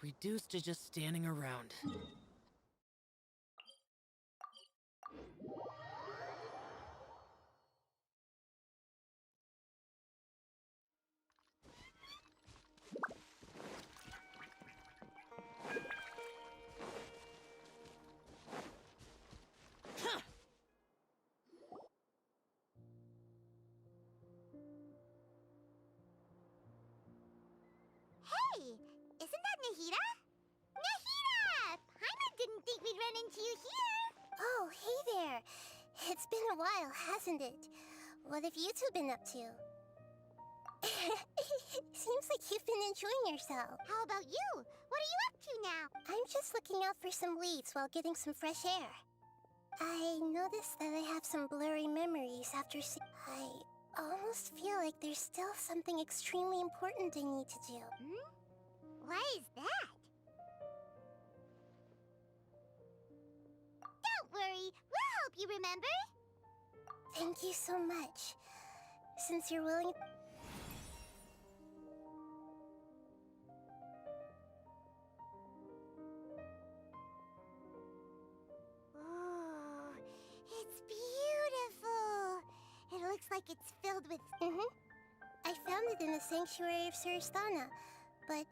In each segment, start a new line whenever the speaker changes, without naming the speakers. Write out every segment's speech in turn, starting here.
Reduced to just standing around.
Hey, isn't that Nahida? Nahida! Paimon didn't think we'd run into you here. Oh, hey there. It's been a while, hasn't it? What have you two been up to? Seems like you've been enjoying yourself. How about you? What are you up to now? I'm just looking out for some leads while getting some fresh air. I noticed that I have some blurry memories after I almost feel like there's still something extremely important I need to do. Why is that? Don't worry, we'll help you remember. Thank you so much. Since you're willing... Ooh, it's beautiful. It looks like it's filled with... I found it in the sanctuary of Suristana, but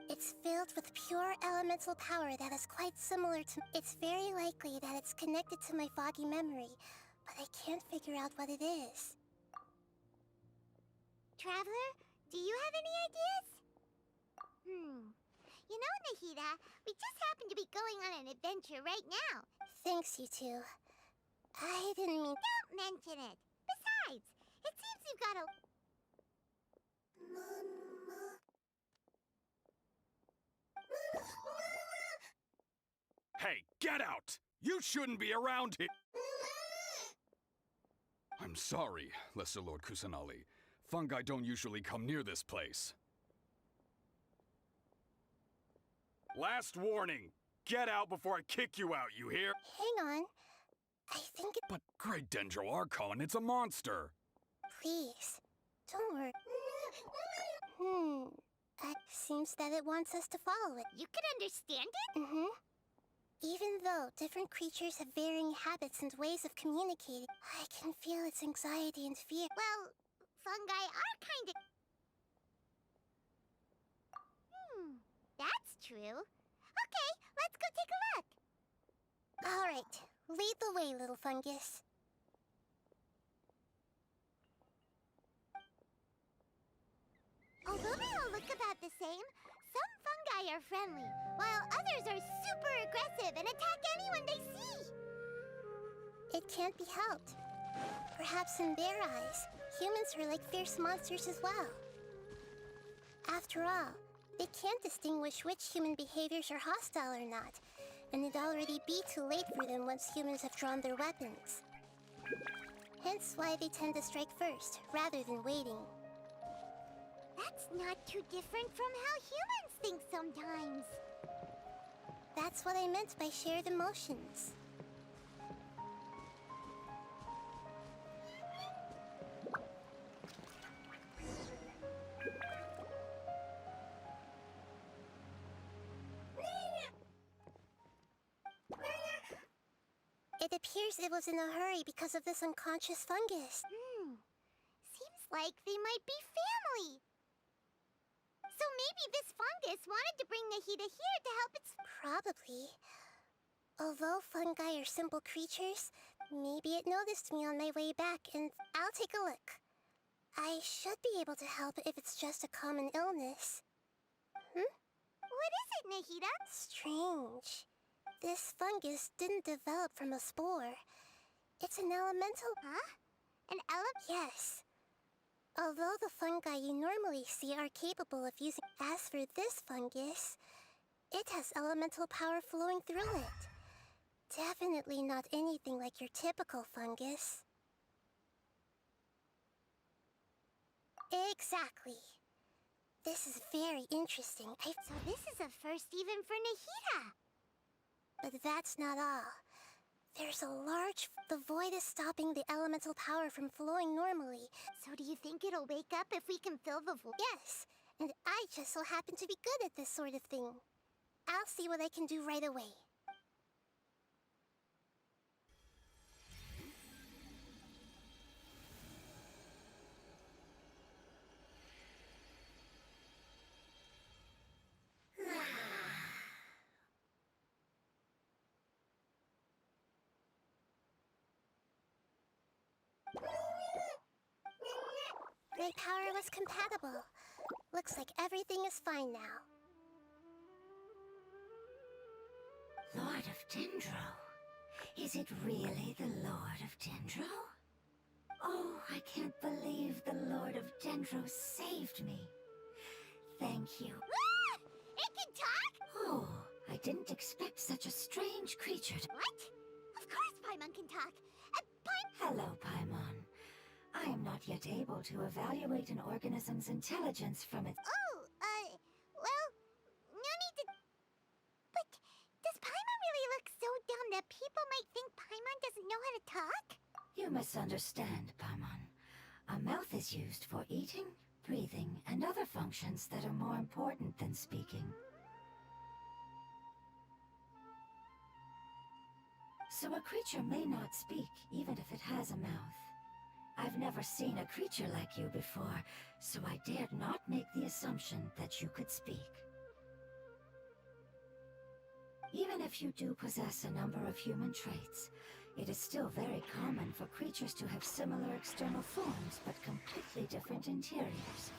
it's filled with pure elemental power that is quite similar to... It's very likely that it's connected to my foggy memory, but I can't figure out what it is. Traveler, do you have any ideas? You know, Nahida, we just happen to be going on an adventure right now. Thanks, you two. I didn't mean... Don't mention it. Besides, it seems you've got a...
Hey, get out! You shouldn't be around here! I'm sorry, Lesser Lord Kusanali. Fungi don't usually come near this place. Last warning! Get out before I kick you out, you hear?
Hang on. I think it...
But Great Dendro Archon, it's a monster!
Please, don't worry. It seems that it wants us to follow it. You can understand it? Even though different creatures have varying habits and ways of communicating, I can feel its anxiety and fear. Well, fungi are kind of... That's true. Okay, let's go take a look. All right, lead the way, little fungus. Although they all look about the same, some fungi are friendly, while others are super aggressive and attack anyone they see. It can't be helped. Perhaps in their eyes, humans are like fierce monsters as well. After all, they can't distinguish which human behaviors are hostile or not, and it'd already be too late for them once humans have drawn their weapons. Hence why they tend to strike first, rather than waiting. That's not too different from how humans think sometimes. That's what I meant by shared emotions. It appears it was in a hurry because of this unconscious fungus. Seems like they might be family. So maybe this fungus wanted to bring Nahida here to help its... Probably. Although fungi are simple creatures, maybe it noticed me on my way back, and I'll take a look. I should be able to help if it's just a common illness. What is it, Nahida? Strange. This fungus didn't develop from a spore. It's an elemental... Huh? An Yes. Although the fungi you normally see are capable of using... As for this fungus, it has elemental power flowing through it. Definitely not anything like your typical fungus. Exactly. This is very interesting. So this is a first even for Nahida. But that's not all. There's a large... The void is stopping the elemental power from flowing normally. So do you think it'll wake up if we can fill the void? Yes, And I just so happen to be good at this sort of thing. I'll see what I can do right away. My power was compatible. Looks like everything is fine now.
Lord of Dendro? Is it really the Lord of Dendro? Oh, I can't believe the Lord of Dendro saved me. Thank you.
Ah! It can talk?
Oh, I didn't expect such a strange creature to...
What? Of course Paimon can talk.
Hello, Paimon. I am not yet able to evaluate an organism's intelligence from its...
Oh, well, no need to... But does Paimon really look so dumb that people might think Paimon doesn't know how to talk?
You misunderstand, Paimon. A mouth is used for eating, breathing, and other functions that are more important than speaking. So a creature may not speak, even if it has a mouth. I've never seen a creature like you before, so I dared not make the assumption that you could speak. Even if you do possess a number of human traits, it is still very common for creatures to have similar external forms but completely different interiors,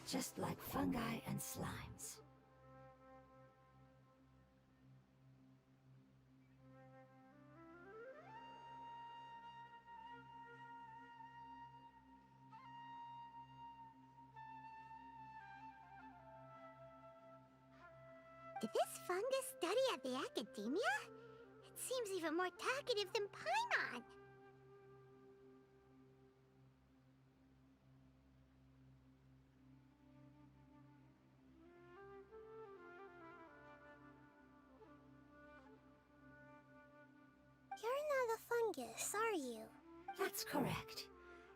just like fungi and slimes.
Did this fungus study at the academia? It seems even more talkative than Paimon. You're not a fungus, are you?
That's correct.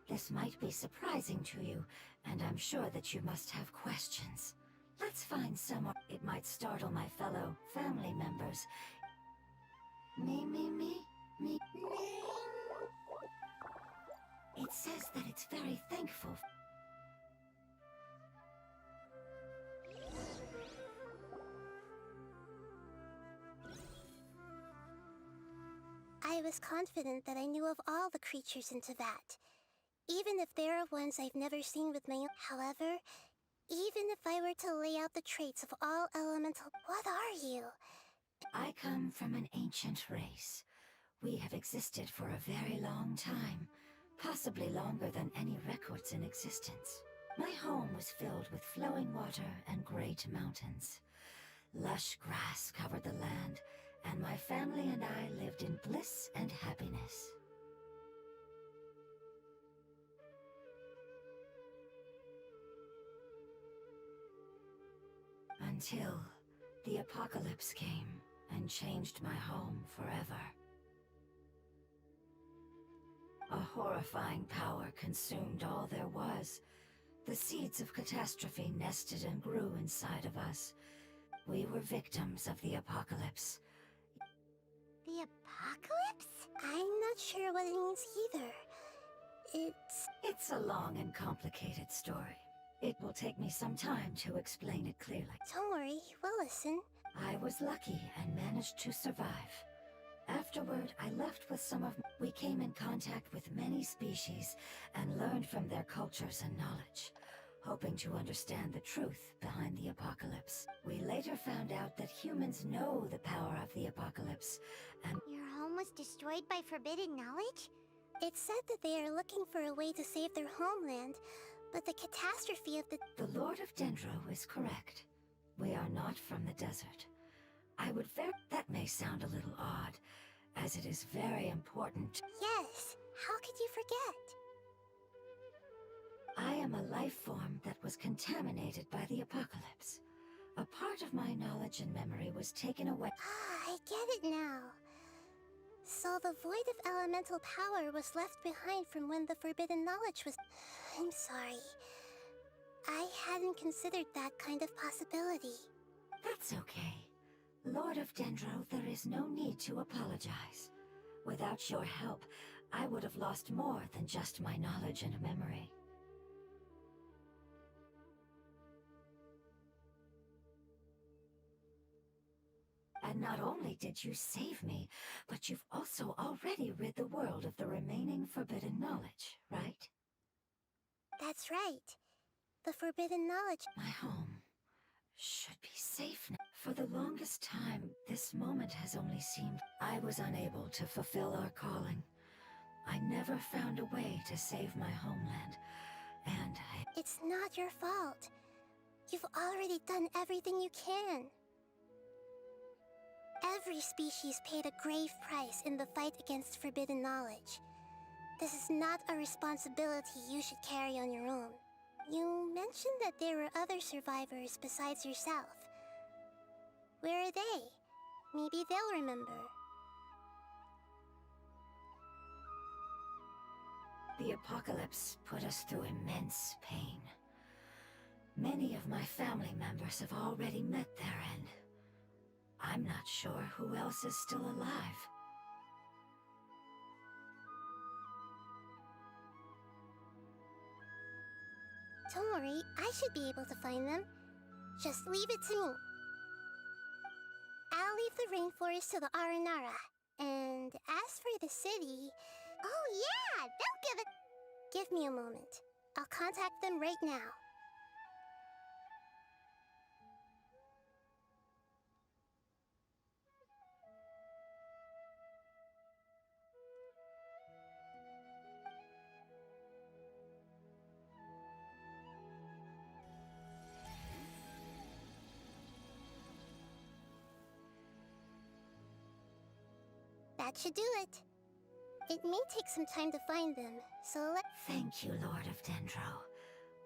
This might be surprising to you, and I'm sure that you must have questions. Let's find someone. It might startle my fellow family members. Me. It says that it's very thankful.
I was confident that I knew of all the creatures in Teyvat, even if there are ones I've never seen with my own. However, even if I were to lay out the traits of all elemental... What are you?
I come from an ancient race. We have existed for a very long time, possibly longer than any records in existence. My home was filled with flowing water and great mountains. Lush grass covered the land, and my family and I lived in bliss and happiness. Until the apocalypse came and changed my home forever. A horrifying power consumed all there was. The seeds of catastrophe nested and grew inside of us. We were victims of the apocalypse.
The apocalypse? I'm not sure what it means either.
It's a long and complicated story. It will take me some time to explain it clearly.
Don't worry, we'll listen.
I was lucky and managed to survive. Afterward, I left with some of... We came in contact with many species and learned from their cultures and knowledge, hoping to understand the truth behind the apocalypse. We later found out that humans know the power of the apocalypse, and...
Your home was destroyed by forbidden knowledge? It said that they are looking for a way to save their homeland, but the catastrophe of the...
The Lord of Dendro is correct. We are not from the desert. I would That may sound a little odd, as it is very important.
Yes, how could you forget?
I am a life form that was contaminated by the apocalypse. A part of my knowledge and memory was taken away.
Ah, I get it now. So the void of elemental power was left behind from when the forbidden knowledge was... I'm sorry. I hadn't considered that kind of possibility.
That's okay. Lord of Dendro, there is no need to apologize. Without your help, I would have lost more than just my knowledge and memory. And not only did you save me, but you've also already rid the world of the remaining forbidden knowledge, right?
That's right. The forbidden knowledge.
My home should be safe now. For the longest time, this moment has only seemed I was unable to fulfill our calling. I never found a way to save my homeland, and
It's not your fault. You've already done everything you can. Every species paid a grave price in the fight against forbidden knowledge. This is not a responsibility you should carry on your own. You mentioned that there were other survivors besides yourself. Where are they? Maybe they'll remember.
The apocalypse put us through immense pain. Many of my family members have already met their end. I'm not sure who else is still alive.
Don't worry, I should be able to find them. Just leave it to me. I'll leave the rainforest to the Aranara. And as for the city... Oh yeah, they'll give it... Give me a moment. I'll contact them right now. That should do it. It may take some time to find them, so
Thank you, Lord of Dendro.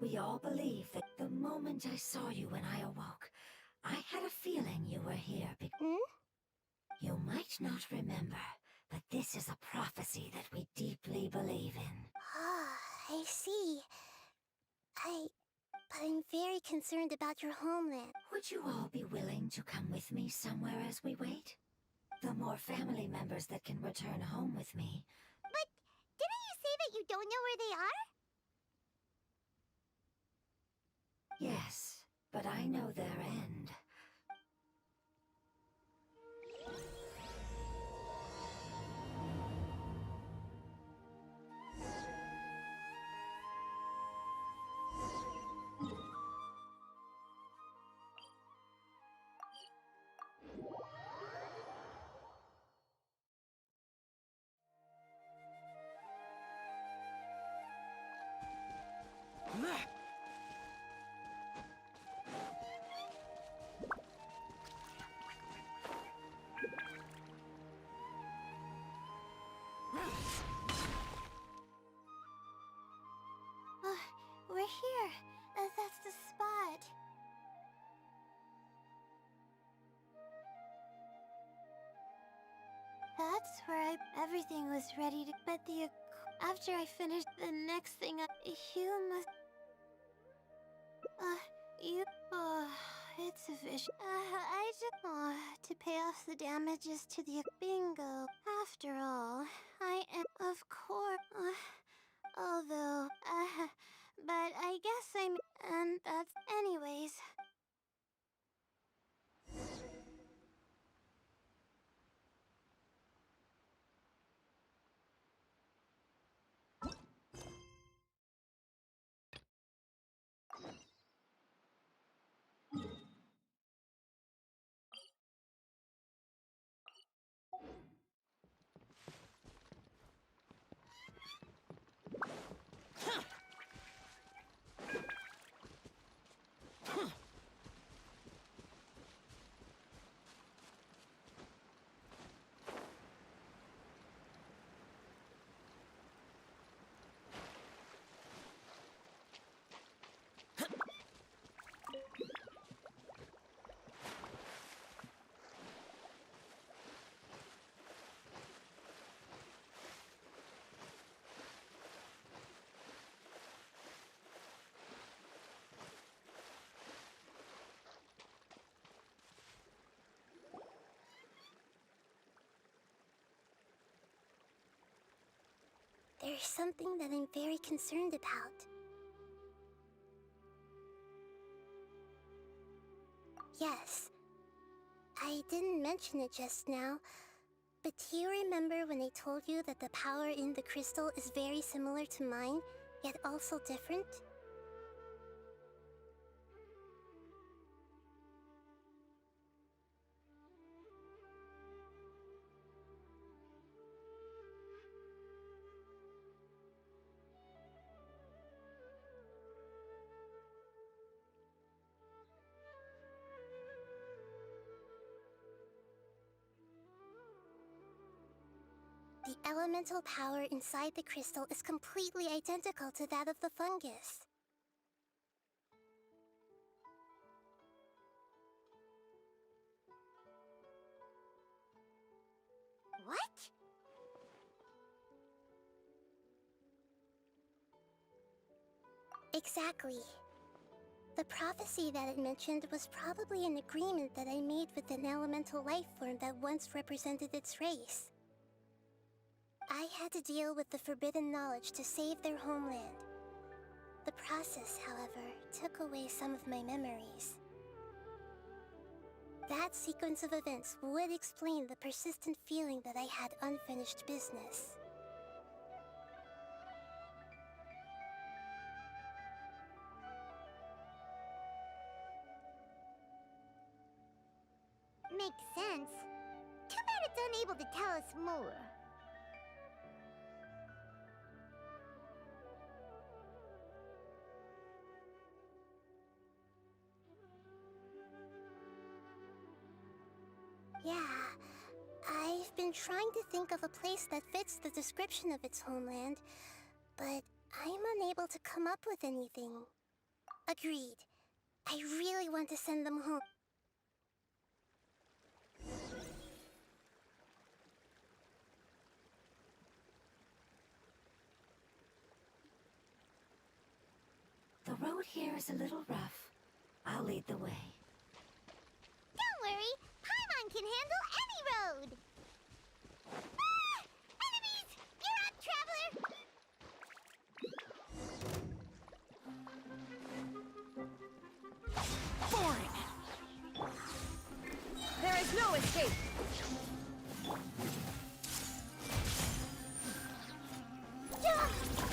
We all believe that the moment I saw you when I awoke, I had a feeling you were here because... You might not remember, but this is a prophecy that we deeply believe in.
Ah, I see. But I'm very concerned about your homeland.
Would you all be willing to come with me somewhere as we wait? The more family members that can return home with me.
But didn't you say that you don't know where they are?
Yes, but I know their end.
We're here. That's the spot. That's where everything was ready to... But after I finished the next thing, you must... it's a vision. I just... to pay off the damages to the... Bingo. After all, I am... Of course... although... but I guess I'm... And that's... Anyways... there's something that I'm very concerned about. Yes. I didn't mention it just now, but do you remember when I told you that the power in the crystal is very similar to mine, yet also different? The elemental power inside the crystal is completely identical to that of the fungus. What? Exactly. The prophecy that it mentioned was probably an agreement that I made with an elemental life form that once represented its race. I had to deal with the forbidden knowledge to save their homeland. The process, however, took away some of my memories. That sequence of events would explain the persistent feeling that I had unfinished business. Makes sense. Too bad it's unable to tell us more. Yeah, I've been trying to think of a place that fits the description of its homeland, but I'm unable to come up with anything. Agreed. I really want to send them home.
The road here is a little rough. I'll lead the way.
Don't worry, Paimon can handle any road! Ah! Enemies! You're up, traveler!
Boring! There is no escape!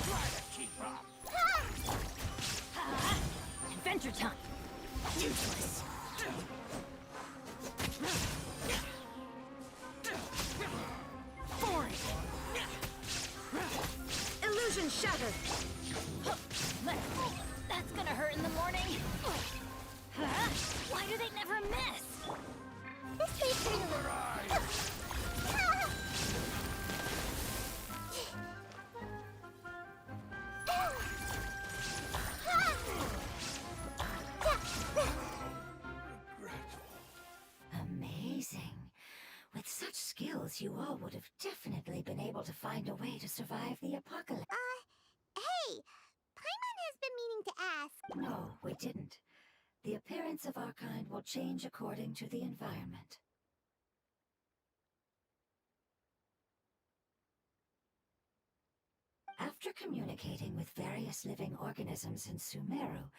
Try to keep up! Adventure time! Useless! Boring! Illusion shattered! That's gonna hurt in the morning! Why do they never miss?
This way through!
Amazing. With such skills, you all would have definitely been able to find a way to survive the apocalypse.
Hey! Paimon has been meaning to ask.
No, we didn't. The appearance of our kind will change according to the environment. After communicating with various living organisms in Sumeru,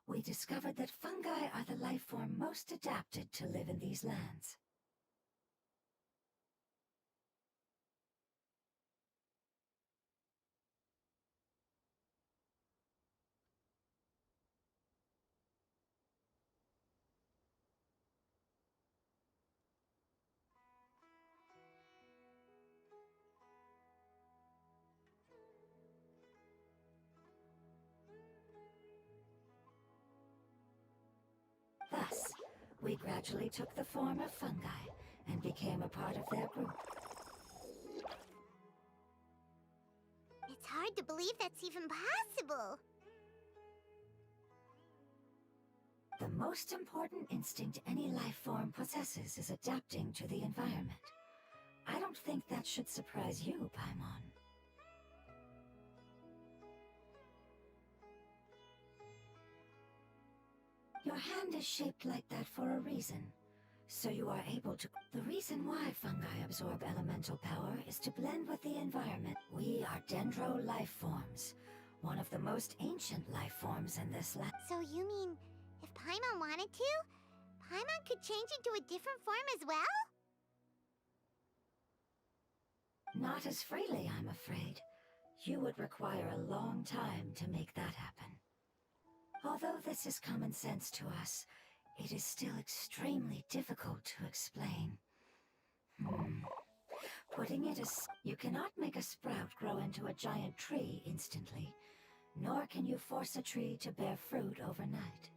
we discovered that fungi are the life form most adapted to live in these lands. Thus, we gradually took the form of fungi and became a part of their group.
It's hard to believe that's even possible.
The most important instinct any life form possesses is adapting to the environment. I don't think that should surprise you, Paimon. Your hand is shaped like that for a reason. so you are able to... The reason why fungi absorb elemental power is to blend with the environment. We are dendro life forms, one of the most ancient life forms in this land.
So you mean, if Paimon wanted to, Paimon could change into a different form as well?
Not as freely, I'm afraid. You would require a long time to make that happen. Although this is common sense to us, it is still extremely difficult to explain. Putting it as... You cannot make a sprout grow into a giant tree instantly, nor can you force a tree to bear fruit overnight.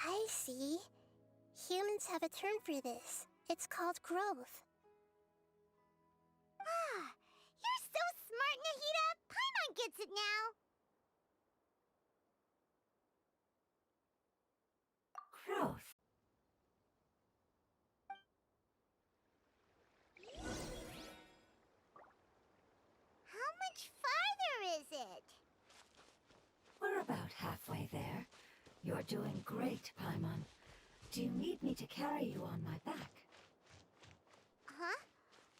I see. Humans have a term for this. It's called growth. Ah, you're so smart, Nahida! Paimon gets it now!
Growth.
How much farther is it?
We're about halfway there. You're doing great, Paimon. Do you need me to carry you on my back?
Huh?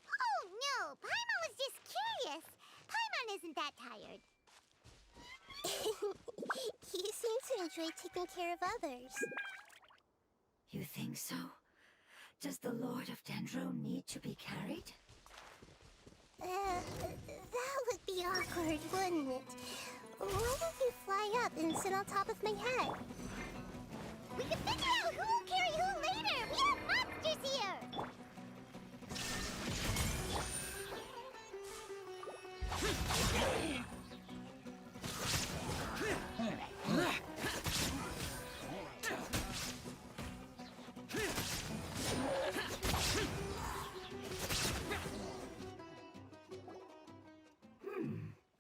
Oh, no! Paimon was just curious! Paimon isn't that tired. You seem to enjoy taking care of others.
You think so? Does the Lord of Dendro need to be carried?
That would be awkward, wouldn't it? Why don't you fly up and sit on top of my head? We can figure out who will carry who later! We have monsters here!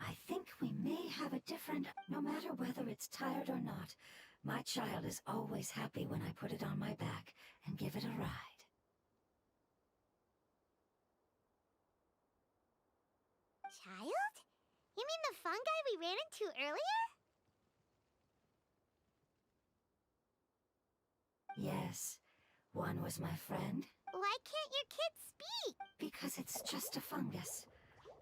I think we may have a different... No matter whether it's tired or not, my child is always happy when I put it on my back and give it a ride.
Child? You mean the fungi we ran into earlier?
Yes, one was my friend.
Why can't your kid speak?
Because it's just a fungus.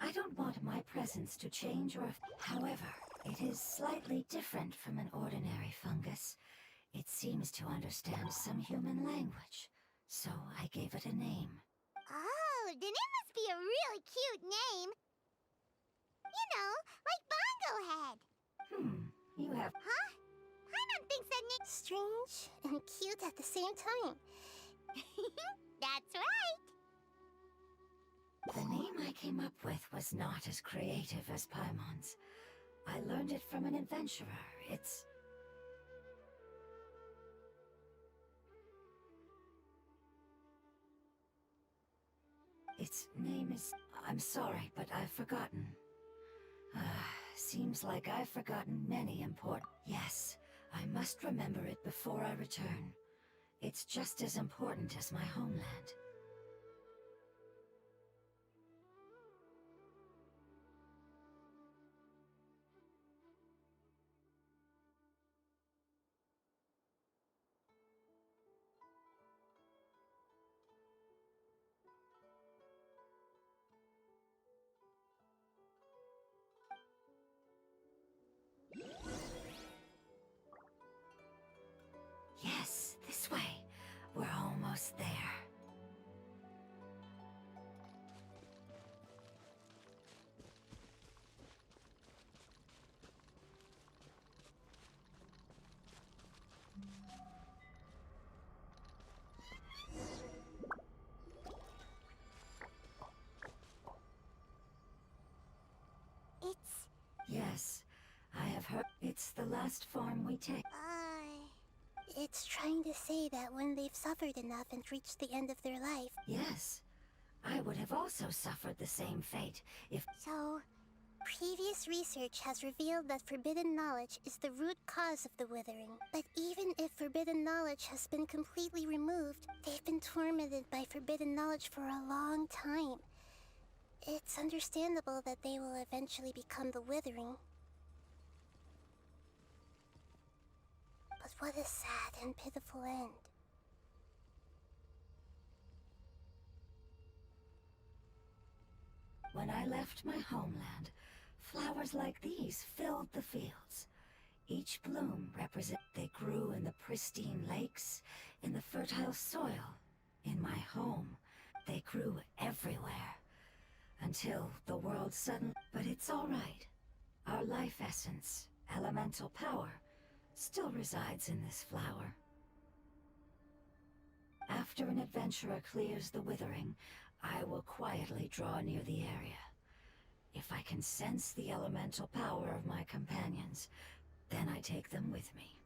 I don't want my presence to change or... However, it is slightly different from an ordinary fungus. It seems to understand some human language, so I gave it a name.
Oh, then it must be a really cute name. You know, like Bongo Head.
You have...
Huh? Paimon thinks that name... Strange and cute at the same time. That's right.
The name I came up with was not as creative as Paimon's. I learned it from an adventurer. Its name is... I'm sorry, but I've forgotten. Seems like I've forgotten many important... Yes, I must remember it before I return. It's just as important as my homeland. Yes, this way. We're almost there.
It's...
Yes, I have heard. It's the last form we take.
It's trying to say that when they've suffered enough and reached the end of their life...
Yes, I would have also suffered the same fate if...
So, previous research has revealed that forbidden knowledge is the root cause of the withering. But even if forbidden knowledge has been completely removed, they've been tormented by forbidden knowledge for a long time. It's understandable that they will eventually become the withering. But what a sad and pitiful end.
When I left my homeland, flowers like these filled the fields. Each bloom they grew in the pristine lakes, in the fertile soil. In my home, they grew everywhere. Until the world suddenly... But it's all right. Our life essence, elemental power, still resides in this flower. After an adventurer clears the withering, I will quietly draw near the area. If I can sense the elemental power of my companions, then I take them with me.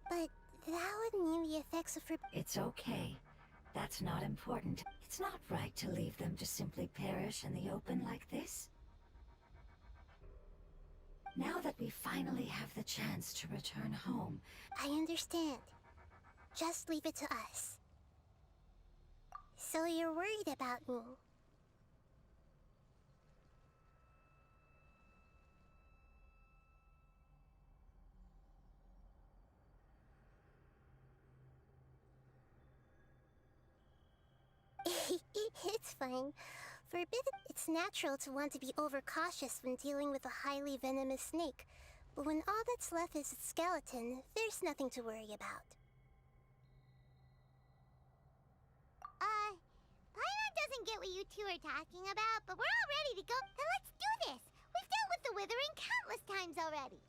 But that would mean the effects of
It's okay. That's not important. It's not right to leave them to simply perish in the open like this. Now that we finally have the chance to return home...
I understand. Just leave it to us. So you're worried about me? It's fine. For a bit, it's natural to want to be overcautious when dealing with a highly venomous snake. But when all that's left is its skeleton, there's nothing to worry about. Paimon doesn't get what you two are talking about, but we're all ready to go. Then let's do this! We've dealt with the Withering countless times already!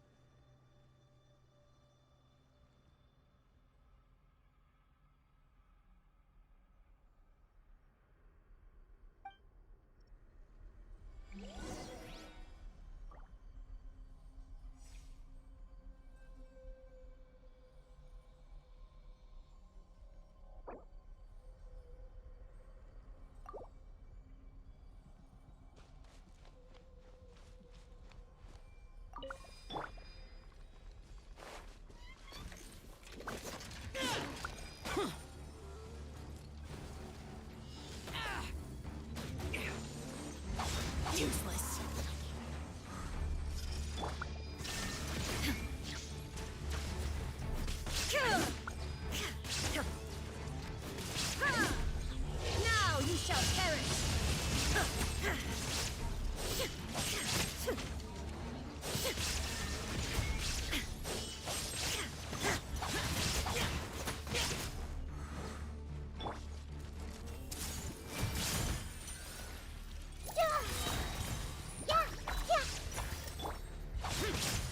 Useless. Now you shall perish.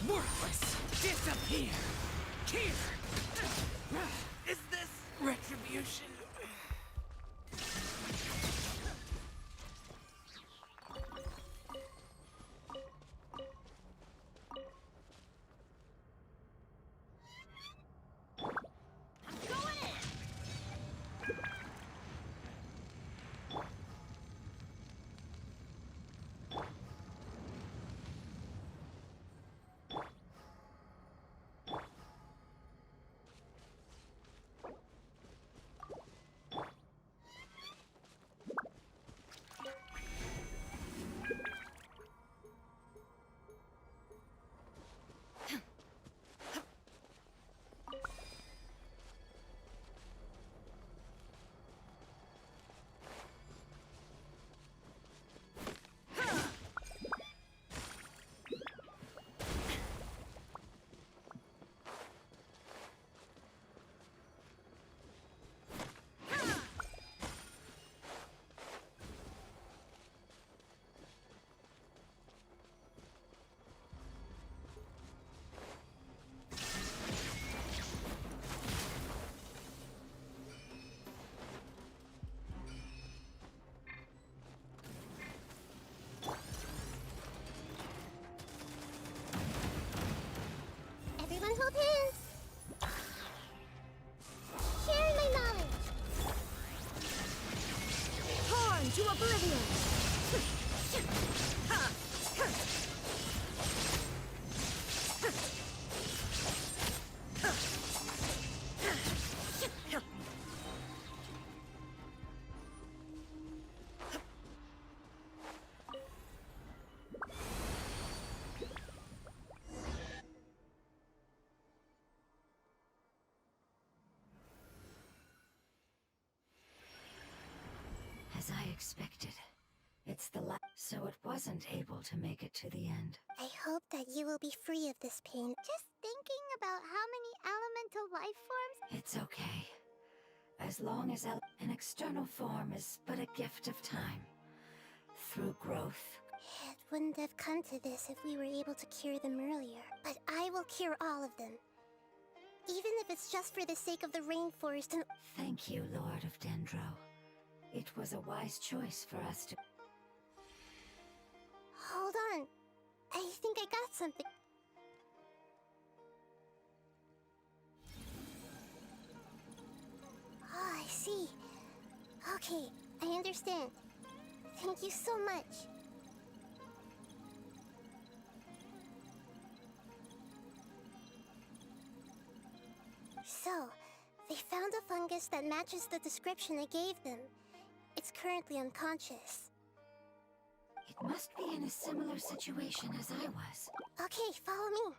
Worthless! Disappear! Here! Is this retribution?
I'm going in.
As I expected. It's the so it wasn't able to make it to the end.
I hope that you will be free of this pain. Just thinking about how many elemental life forms.
It's okay. As long as an external form is but a gift of time. Through growth.
It wouldn't have come to this if we were able to cure them earlier. But I will cure all of them. Even if it's just for the sake of the rainforest and...
Thank you, Lord of Dendro. It was a wise choice for us to...
Hold on. I think I got something. Oh, I see. Okay, I understand. Thank you so much. So, they found a fungus that matches the description I gave them. It's currently unconscious.
It must be in a similar situation as I was.
Okay, follow me.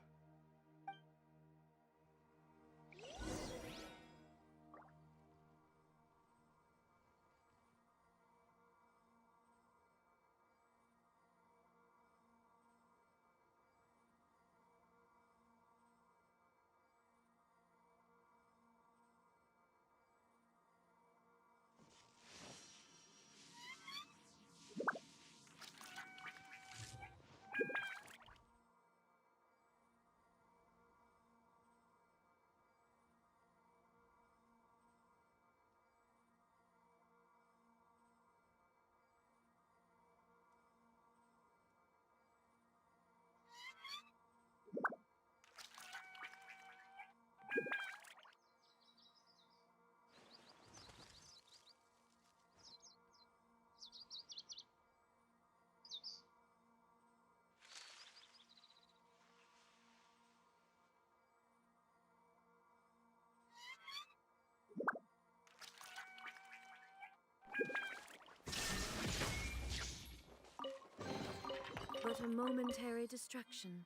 But a momentary distraction.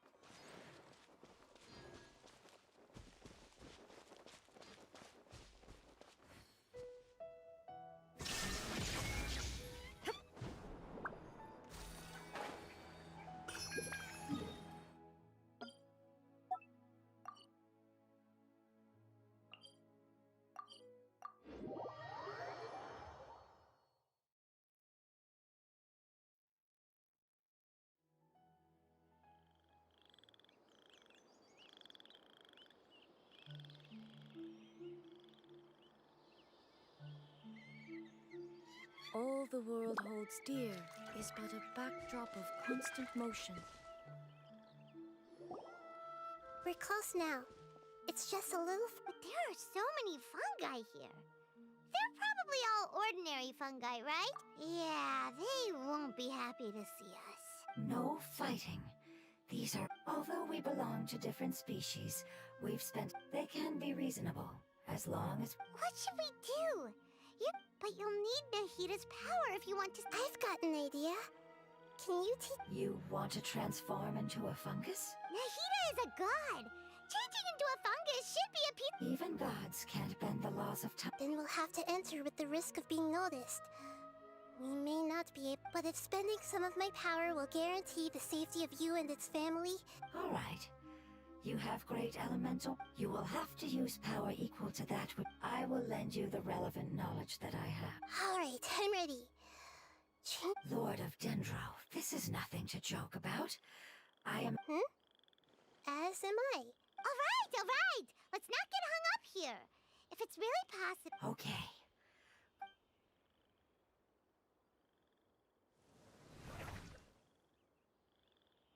All the world holds dear is but a backdrop of constant motion.
We're close now. It's just a little... But there are so many fungi here. They're probably all ordinary fungi, right? Yeah, they won't be happy to see us.
No fighting. These are... Although we belong to different species, we've spent... They can be reasonable, as long as...
What should we do? But you'll need Nahita's power if you want to... I've got an idea. Can you teach...
You want to transform into a fungus?
Nahita is a god! Changing into a fungus should be a piece...
Even gods can't bend the laws of time.
Then we'll have to enter with the risk of being noticed. We may not be able... But if spending some of my power will guarantee the safety of you and its family...
All right. You have great elemental. You will have to use power equal to that which... I will lend you the relevant knowledge that I have.
All right, I'm ready.
Lord of Dendro, this is nothing to joke about. I am...
As am I. All right! Let's not get hung up here. If it's really possible...
Okay.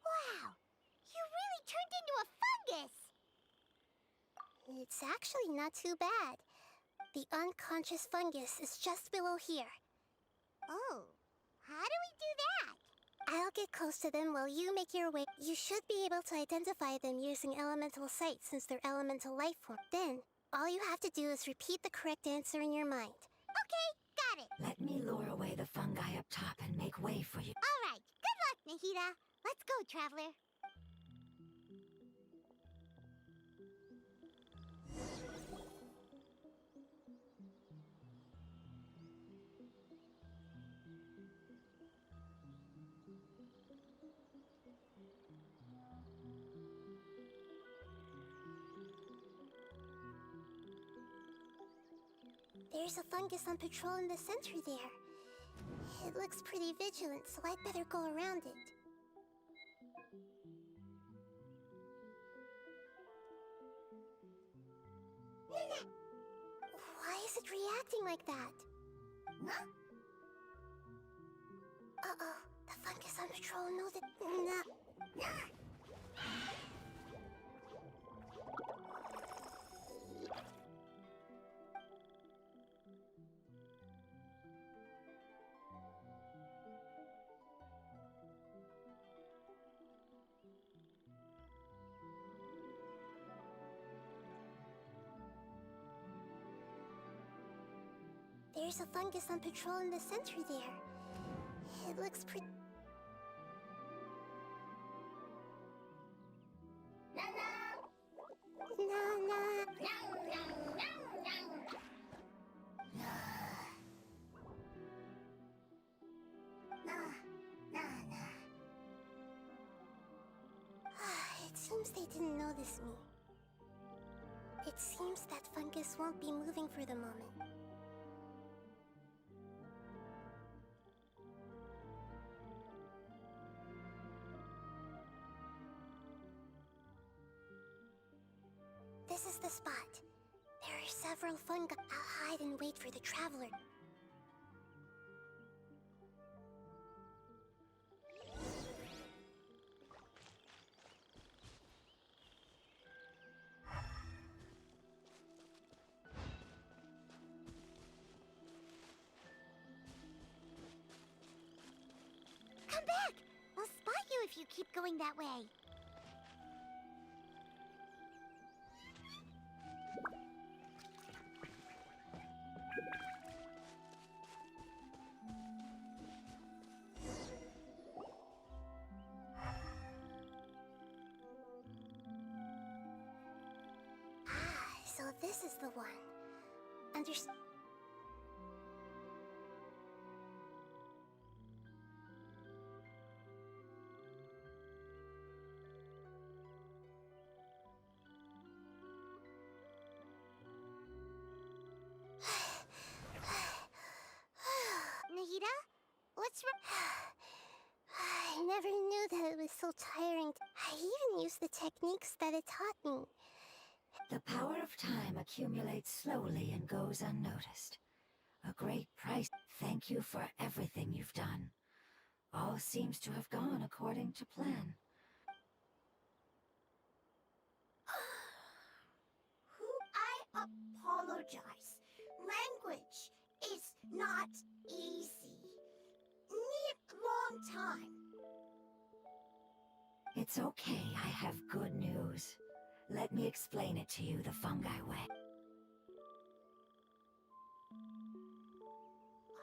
Wow! You really turned into a fungus! It's actually not too bad. The unconscious fungus is just below here. Oh, how do we do that? I'll get close to them while you make your way. You should be able to identify them using elemental sight since they're elemental life form. Then, all you have to do is repeat the correct answer in your mind. Okay, got it.
Let me lure away the fungi up top and make way for you.
All right, good luck, Nahita. Let's go, Traveler. There's a fungus on patrol in the center there. It looks pretty vigilant, so I'd better go around it. Why is it reacting like that? Uh-oh, the fungus on patrol knows it. There's a fungus on patrol in the center there. It looks pretty... It seems they didn't notice me. It seems that fungus won't be moving for the moment. This is the spot. There are several fungi. I'll hide and wait for the traveler. Come back! I'll spot you if you keep going that way. So this is the one. Understand? Nahida? What's wrong? I never knew that it was so tiring. I even used the techniques that it taught me.
The power of time accumulates slowly and goes unnoticed. A great price. Thank you for everything you've done. All seems to have gone according to plan.
I apologize. Language is not easy. Need long time.
It's okay, I have good news. Let me explain it to you the fungi way.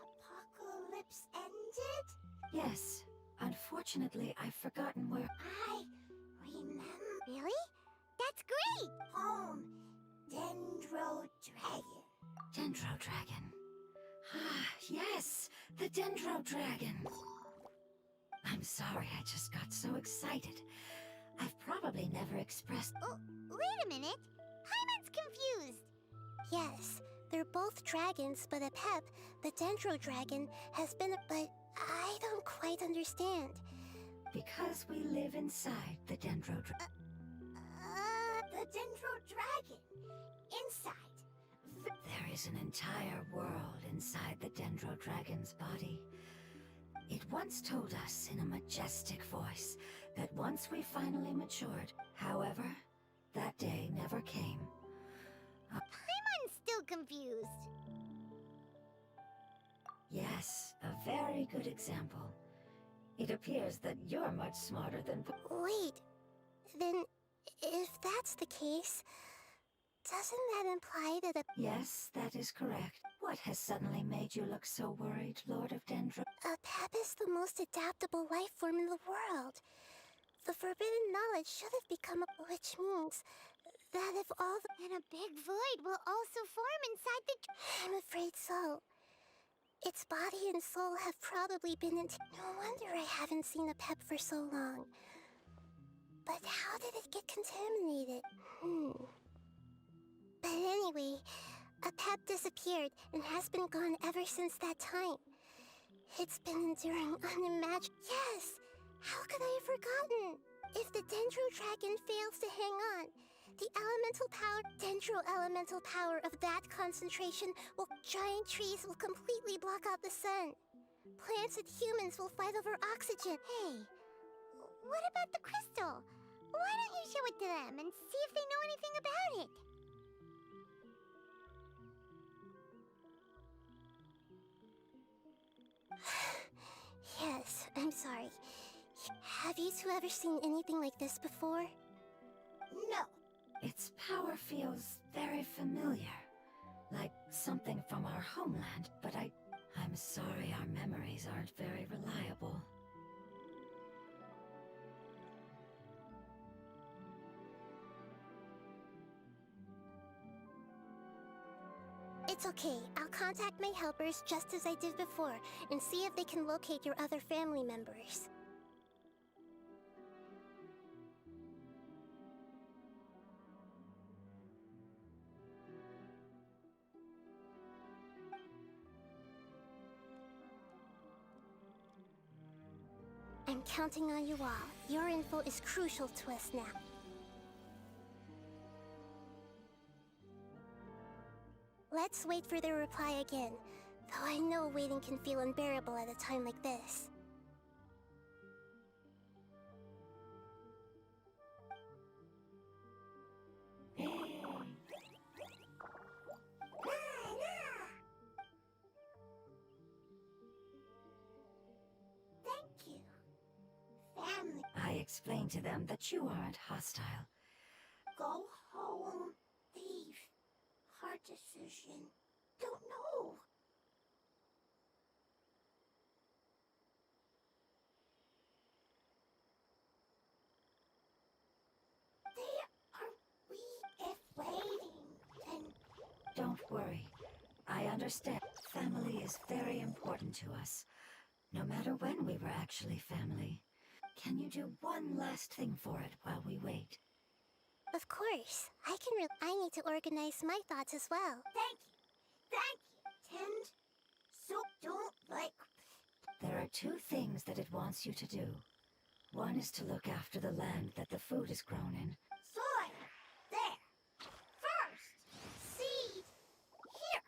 Apocalypse ended?
Yes, unfortunately I've forgotten where...
I remember. Really? That's great! Home. Dendro Dragon.
Dendro Dragon. Ah, yes, the Dendro Dragon. I'm sorry, I just got so excited. I've probably never expressed...
Oh, wait a minute. Paimon's confused. Yes, they're both dragons, but a pep, the Dendro Dragon, has been... But I don't quite understand.
Because we live inside the Dendro Dragon.
The Dendro Dragon. Inside.
There is an entire world inside the Dendro Dragon's body. It once told us in a majestic voice that once we finally matured, however, that day never came.
Paimon's still confused.
Yes, a very good example. It appears that you're much smarter than...
Wait, then if that's the case, doesn't that imply that a
Yes, that is correct. What has suddenly made you look so worried, Lord of Dendro?
pep is the most adaptable life form in the world? The forbidden knowledge should have become a... Which means that if all the... Then a big void will also form inside the... I'm afraid so. Its body and soul have probably been in... No wonder I haven't seen a pep for so long. But how did it get contaminated? But anyway, a pep disappeared disappeared and has been gone ever since that time. It's been enduring unimaginable. Yes! How could I have forgotten? If the Dendro Dragon fails to hang on, the Dendro elemental power of that concentration giant trees will completely block out the sun. Plants and humans will fight over oxygen. Hey, what about the crystal? Why don't you show it to them and see if they know anything about it? Yes, I'm sorry. Have you two ever seen anything like this before?
No. Its power feels very familiar. Like something from our homeland, but I'm sorry our memories aren't very reliable.
It's okay. I'll contact my helpers just as I did before and see if they can locate your other family members. I'm counting on you all. Your info is crucial to us now. Let's wait for their reply again, though I know waiting can feel unbearable at a time like this. Thank you. Family.
I explained to them that you aren't hostile.
Go home, thief. Hard decision. Don't know. They are weak if waiting, then...
Don't worry. I understand. Family is very important to us. No matter when we were actually family. Can you do one last thing for it while we wait?
Of course. I need to organize my thoughts as well. Thank you. Tend. So don't like...
There are two things that it wants you to do. One is to look after the land that the food is grown in.
Soil. There. First. Seed. Here.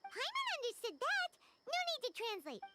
Paimon understood that. No need to translate.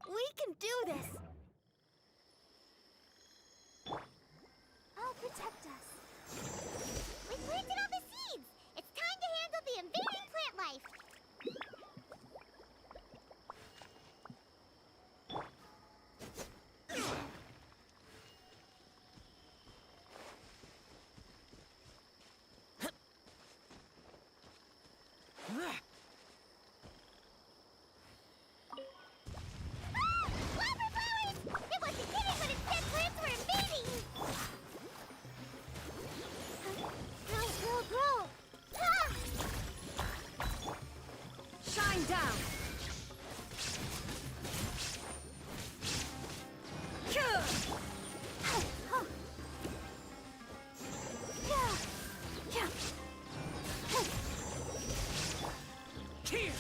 We can do this! I'll protect us. We planted all the seeds! It's time to handle the invading plant life!
Here!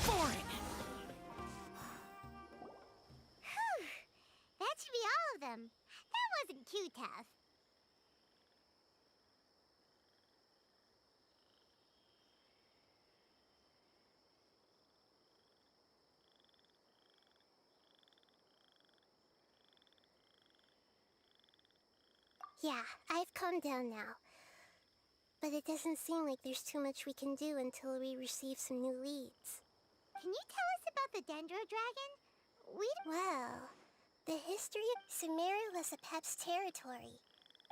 Boring!
Whew. That should be all of them. That wasn't too tough. Yeah, I've calmed down now. But it doesn't seem like there's too much we can do until we receive some new leads. Can you tell us about the Dendro Dragon? Well, the history of Sumeru was Apep's territory.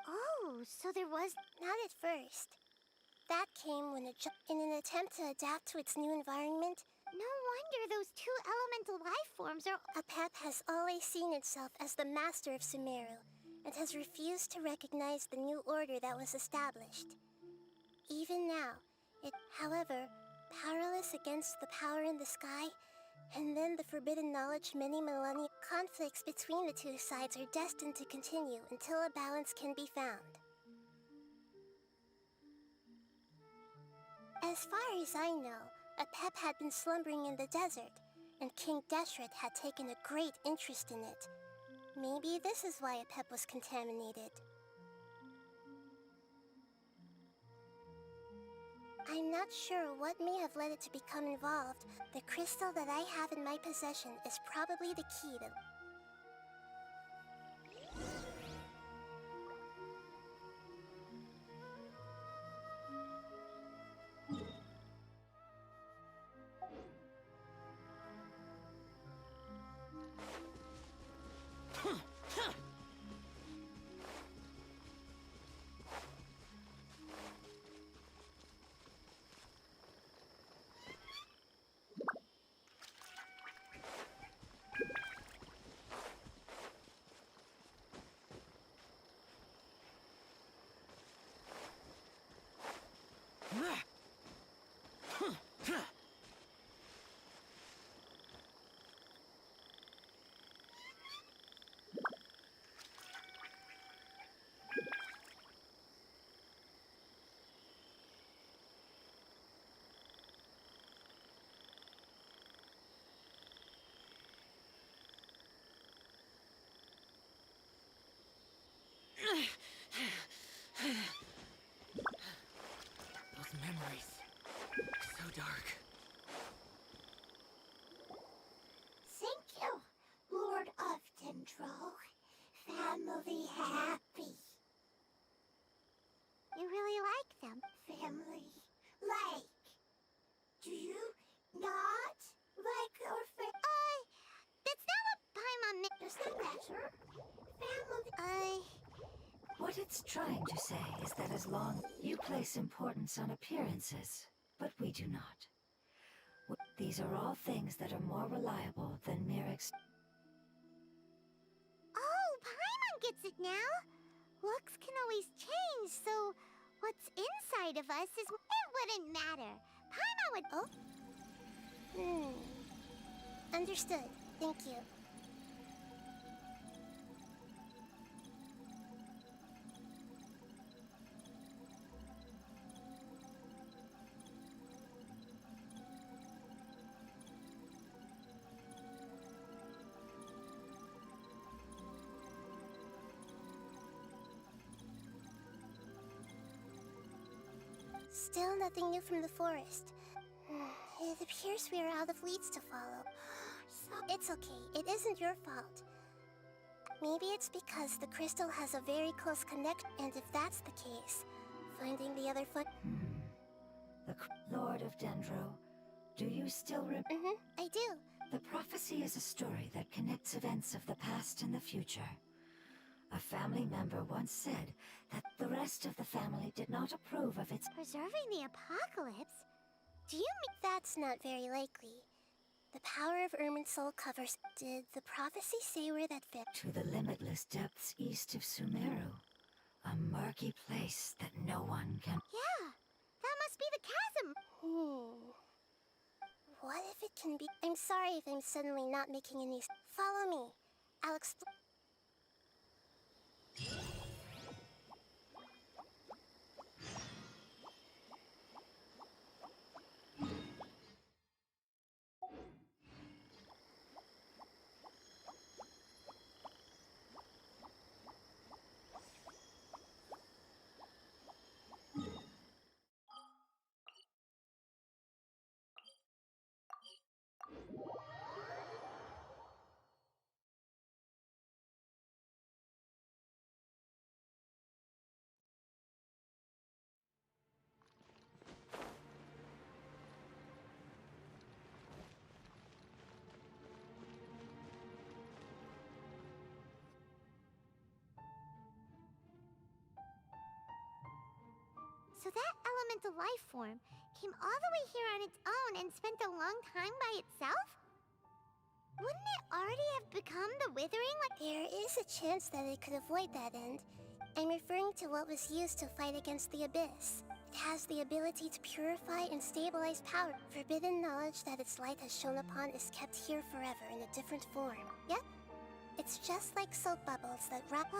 Oh, so there was... Not at first. That came when in an attempt to adapt to its new environment. No wonder those two elemental life forms are... Apep has always seen itself as the master of Sumeru, and has refused to recognize the new order that was established. Even now, however, powerless against the power in the sky, and then the forbidden knowledge many millennia, conflicts between the two sides are destined to continue until a balance can be found. As far as I know, Apep had been slumbering in the desert, and King Deshret had taken a great interest in it. Maybe this is why Apep was contaminated. I'm not sure what may have led it to become involved. The crystal that I have in my possession is probably the key to...
Those memories. So dark.
Thank you, Lord of Dendro. Family happy. You really like them? Family. Like. Do you not like your that's not what Paimon meant. Does that matter? Family.
What it's trying to say is that as long you place importance on appearances, but we do not. These are all things that are more reliable than mere
Oh, Paimon gets it now. Looks can always change, so what's inside of us is... It wouldn't matter. Paimon would... Oh? Understood. Thank you. Still nothing new from the forest. It appears we are out of leads to follow. It's okay. It isn't your fault. Maybe it's because the crystal has a very close connection, and if that's the case, finding the other foot...
The Lord of Dendro, do you still
I do.
The prophecy is a story that connects events of the past and the future. A family member once said that the rest of the family did not approve of its...
Preserving the apocalypse? Do you mean... That's not very likely. The power of Irminsul covers... Did the prophecy say where that fit?
To the limitless depths east of Sumeru. A murky place that no one can...
Yeah, that must be the chasm. What if it can be... I'm sorry if I'm suddenly not making any... Follow me. I'll explain... that elemental life form came all the way here on its own and spent a long time by itself? Wouldn't it already have become the Withering?
There is a chance that it could avoid that end. I'm referring to what was used to fight against the Abyss. It has the ability to purify and stabilize power. Forbidden knowledge that its light has shone upon is kept here forever in a different form. Yep. It's just like soap bubbles that wrap...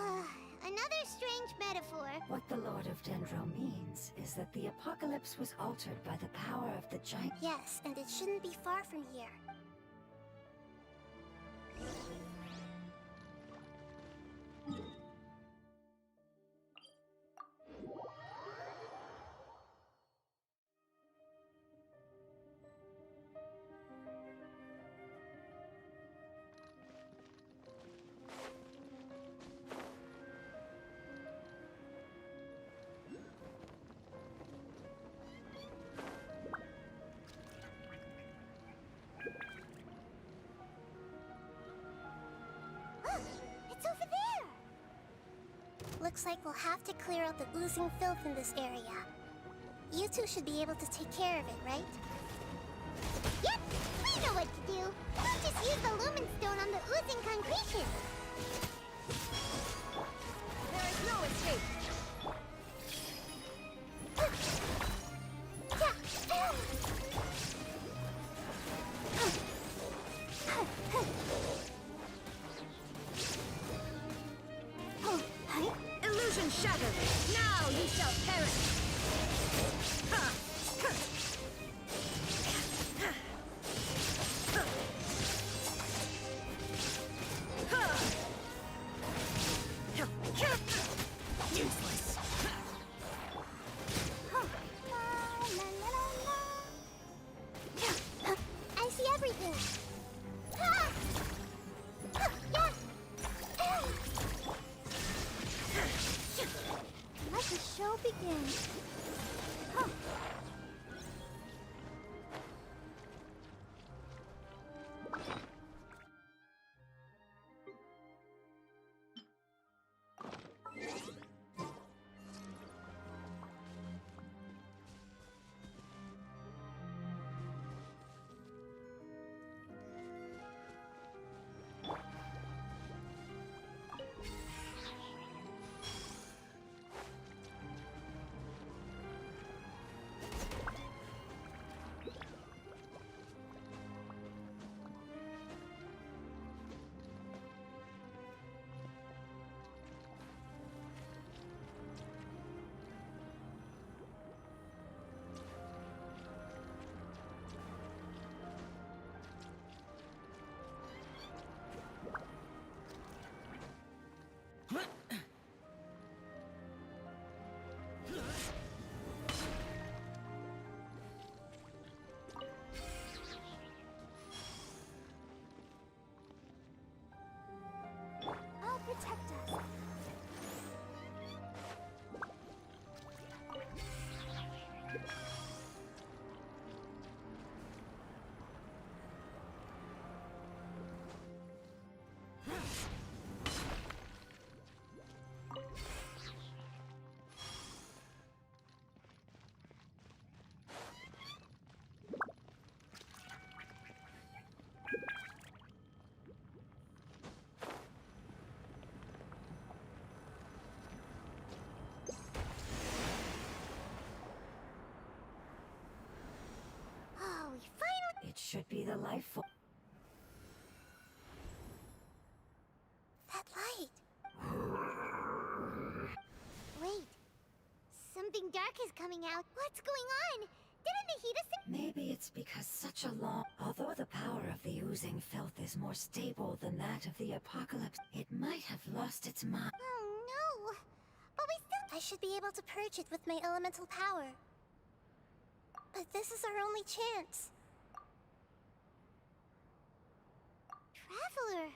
Another strange metaphor.
What the Lord of Dendro means is that the apocalypse was altered by the power of the giant.
Yes, and it shouldn't be far from here.
It's over there!
Looks like we'll have to clear out the oozing filth in this area. You two should be able to take care of it, right?
Yep! We know what to do! We'll just use the Lumen Stone on the oozing concretion!
There is no escape. Illusion shattered. Now you shall perish.
Useless.
I see everything.
Let the show begin. I'll protect us. Oh, we finally...
It should be the life form.
That light.
Wait. Something dark is coming out. What's going on? Didn't the heat us...
Maybe it's because such a long... Although the power of the oozing filth is more stable than that of the apocalypse, it might have lost its mind.
Oh, no. But we still...
I should be able to purge it with my elemental power. But this is our only chance.
Traveler.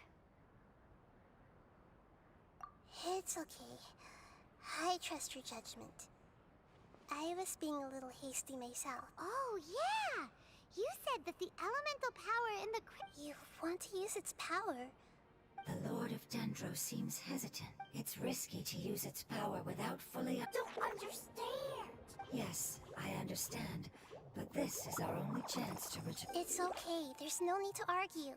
It's okay. I trust your judgment. I was being a little hasty myself.
Oh, yeah. You said that the elemental power in the...
You want to use its power?
The Lord of Dendro seems hesitant. It's risky to use its power without fully...
Don't understand.
Yes, I understand, but this is our only chance to return.
It's okay. There's no need to argue.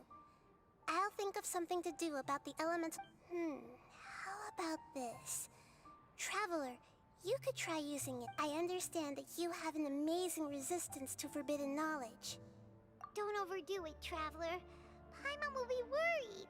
I'll think of something to do about the elemental. How about this? Traveler, you could try using it. I understand that you have an amazing resistance to forbidden knowledge.
Don't overdo it, Traveler. Paimon will be worried.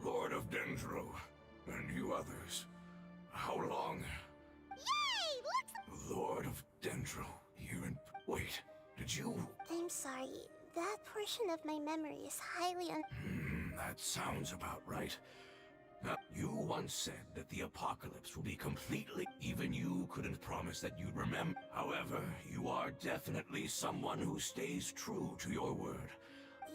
Lord of Dendro, and you others, how long?
Yay!
Lord of Dendro, here in... Wait, did you...
I'm sorry. That portion of my memory is highly
That sounds about right. Now, you once said that the apocalypse will be completely... Even you couldn't promise that you'd remember. However, you are definitely someone who stays true to your word.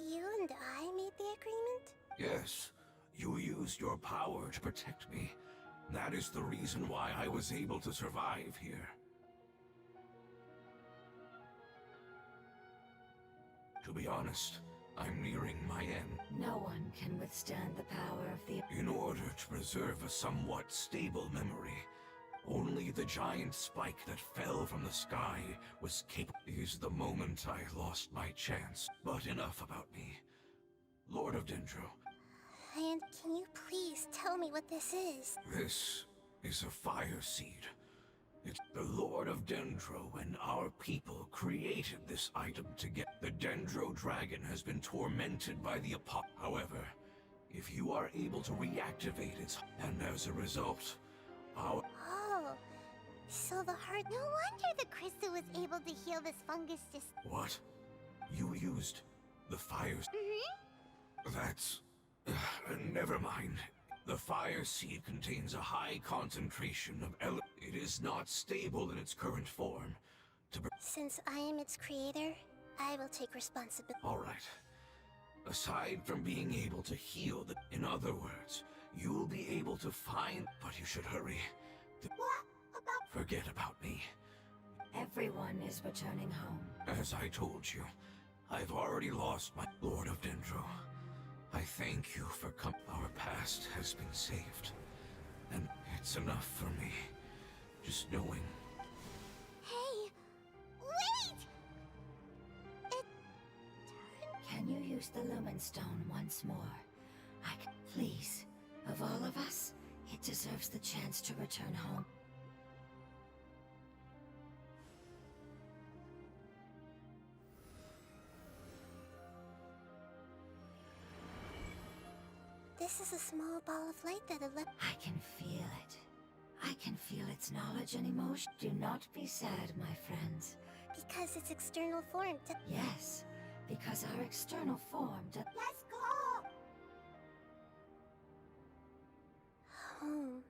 You and I made the agreement?
Yes, you used your power to protect me. That is the reason why I was able to survive here. To be honest, I'm nearing my end.
No one can withstand the power of the...
In order to preserve a somewhat stable memory, only the giant spike that fell from the sky was capable. Is the moment I lost my chance. But enough about me. Lord of Dendro,
And can you please tell me what this is?
this is a fire seed. It's the Lord of Dendro and our people created this item to get... The Dendro dragon has been tormented by the However, if you are able to reactivate its... And as a result, our...
Oh, so the heart...
No wonder the crystal was able to heal this fungus just...
What? You used the fires... That's... never mind. The fire seed contains a high concentration of It is not stable in its current form.
Since I am its creator, I will take responsibility.
Alright. Aside from being able to heal the... In other words, you'll be able to find... But you should hurry. Forget about me.
Everyone is returning home.
As I told you, I've already lost my... Lord of Dendro. I thank you for Our past has been saved. And it's enough for me. Just knowing.
Hey! Wait!
Can you use the Lumen Stone once more? Please. Of all of us, it deserves the chance to return home.
This is a small ball of light that
I can feel it. I can feel its knowledge and emotion. Do not be sad, my friends.
because its external form
Yes, because our external form
Let's go!
home.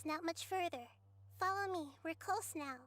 not much further. Follow me, we're close now.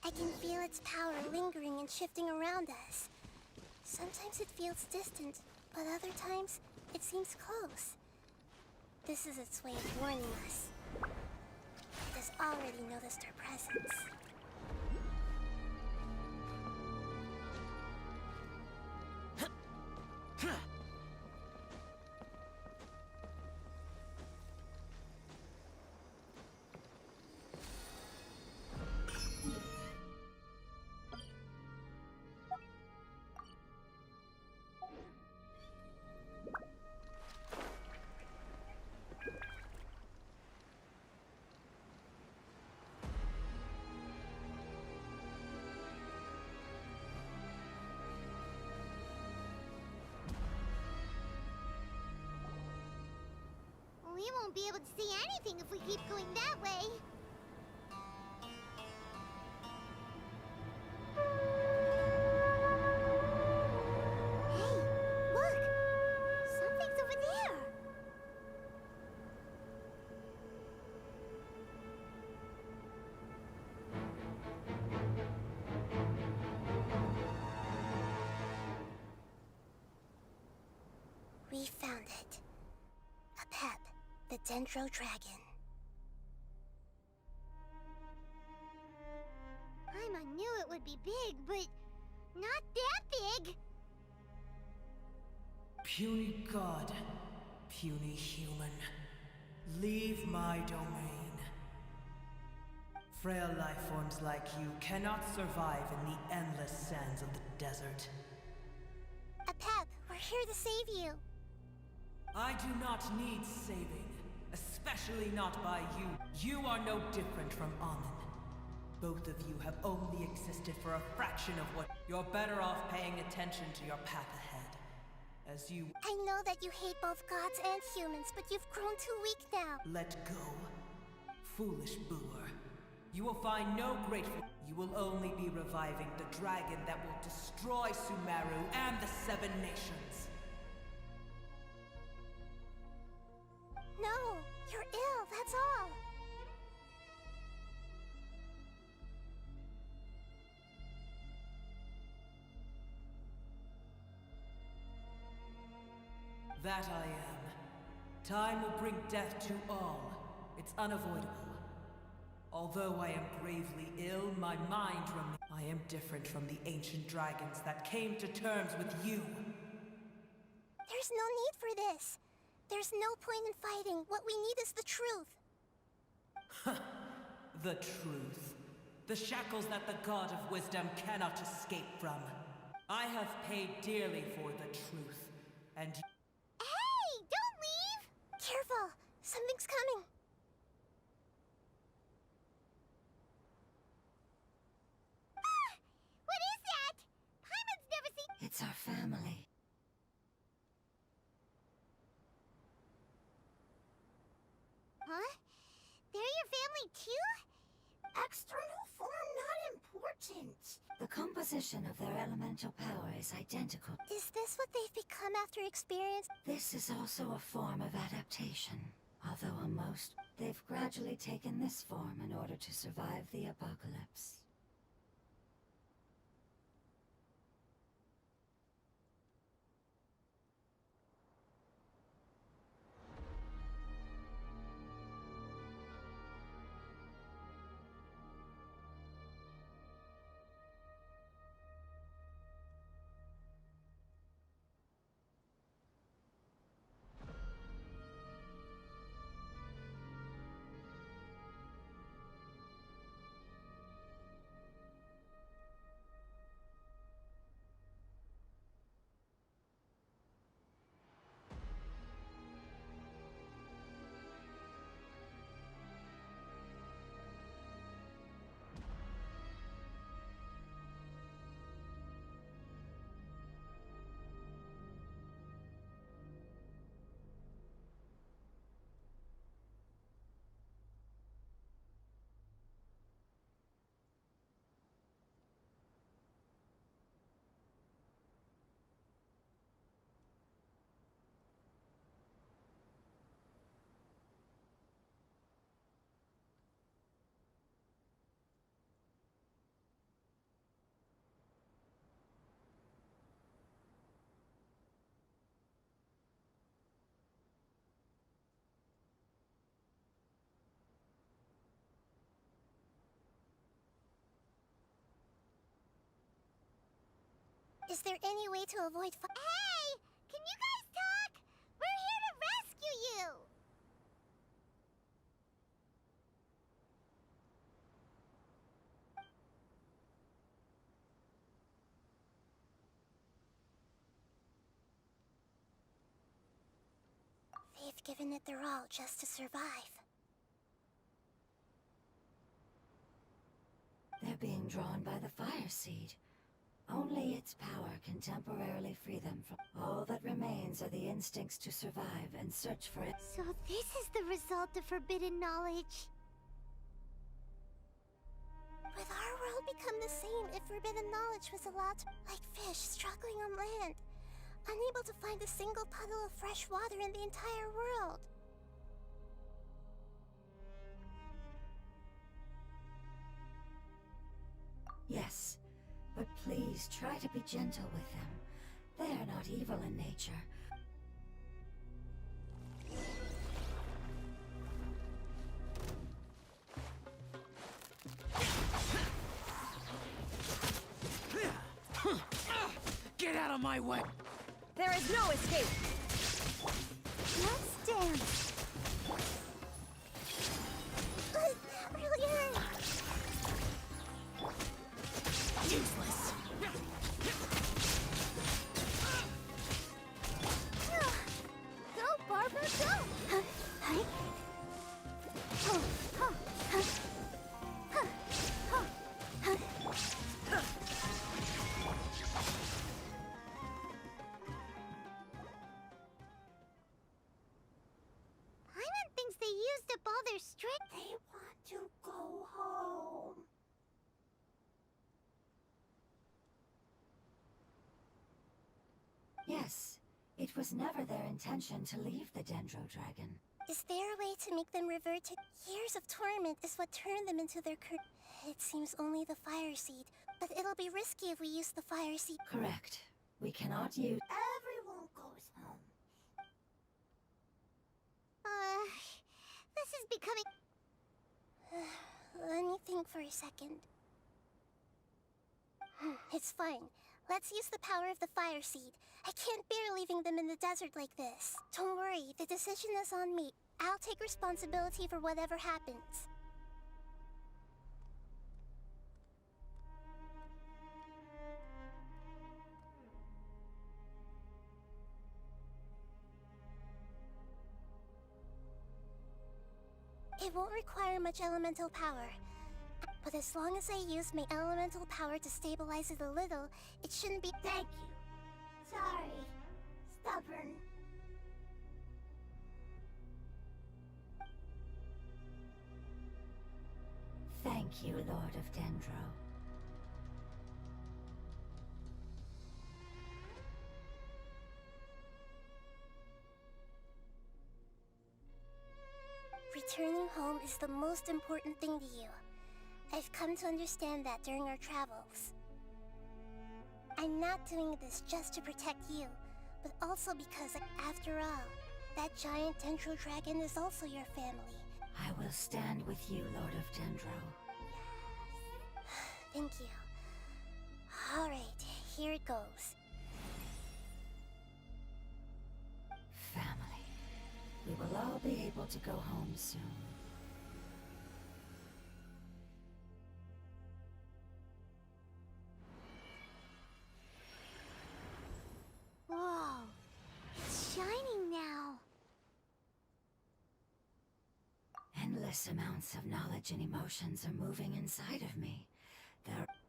I can feel its power lingering and shifting around us. Sometimes it feels distant, but other times it seems close. This is its way of warning us. It has already noticed our presence.
We won't be able to see anything if we keep going that way. Hey, look! Something's over there!
We found it. A pep. The Dendro Dragon.
Paimon knew it would be big, but not that big.
Puny god, puny human, leave my domain. Frail life forms like you cannot survive in the endless sands of the desert.
Apep, we're here to save you.
I do not need saving, especially not by you. You are no different from Amun. Both of you have only existed for a fraction of what... You're better off paying attention to your path ahead. As you...
I know that you hate both gods and humans, but you've grown too weak now.
Let go. Foolish booer. You will find no grateful... You will only be reviving the dragon that will destroy Sumeru and the Seven Nations.
No, you're ill, that's all.
That I am. Time will bring death to all. It's unavoidable. Although I am gravely ill, my mind remains. I am different from the ancient dragons that came to terms with you.
There's no need for this. There's no point in fighting. What we need is the truth.
The truth. The shackles that the God of Wisdom cannot escape from. I have paid dearly for the truth, and...
Hey, don't leave!
Careful! Something's coming.
Ah! What is that? Paimon's never seen...
It's our family.
Huh? They're your family too?
External form not important. The composition of their elemental power is identical.
Is this what they've become after experience?
This is also a form of adaptation. Although on most, they've gradually taken this form in order to survive the apocalypse.
Is there any way to avoid
Hey! Can you guys talk? We're here to rescue you!
They've given it their all just to survive.
They're being drawn by the fire seed. Only its power can temporarily free them from... All that remains are the instincts to survive and search for it.
So this is the result of forbidden knowledge.
Would our world become the same if forbidden knowledge was allowed to... Like fish struggling on land, unable to find a single puddle of fresh water in the entire world?
Yes, but please try to be gentle with them. They are not evil in nature.
Get out of my way!
There is no escape!
Let's dance.
Brilliant!
Useless!
Go, Barbara, go!
Huh?
Oh, huh, huh, huh, huh, huh. Paimon thinks they used up all their strength.
They want to go home.
Yes, it was never their intention to leave the Dendro Dragon.
Is there a way to make them revert to... Years of torment is what turned them into their It seems only the fire seed, but it'll be risky if we use the fire seed.
Correct. We cannot use...
Everyone goes home.
This is becoming...
Let me think for a second. It's fine. Let's use the power of the fire seed. I can't bear leaving them in the desert like this. Don't worry, the decision is on me. I'll take responsibility for whatever happens. It won't require much elemental power. But as long as I use my elemental power to stabilize it a little, it shouldn't be—
Thank you. Sorry. Stubborn.
Thank you, Lord of Dendro.
Returning home is the most important thing to you. I've come to understand that during our travels. I'm not doing this just to protect you, but also because, after all, that giant Dendro dragon is also your family.
I will stand with you, Lord of Dendro.
Thank you. Alright, here it goes.
Family. We will all be able to go home soon.
Whoa. It's shining now.
Endless amounts of knowledge and emotions are moving inside of me.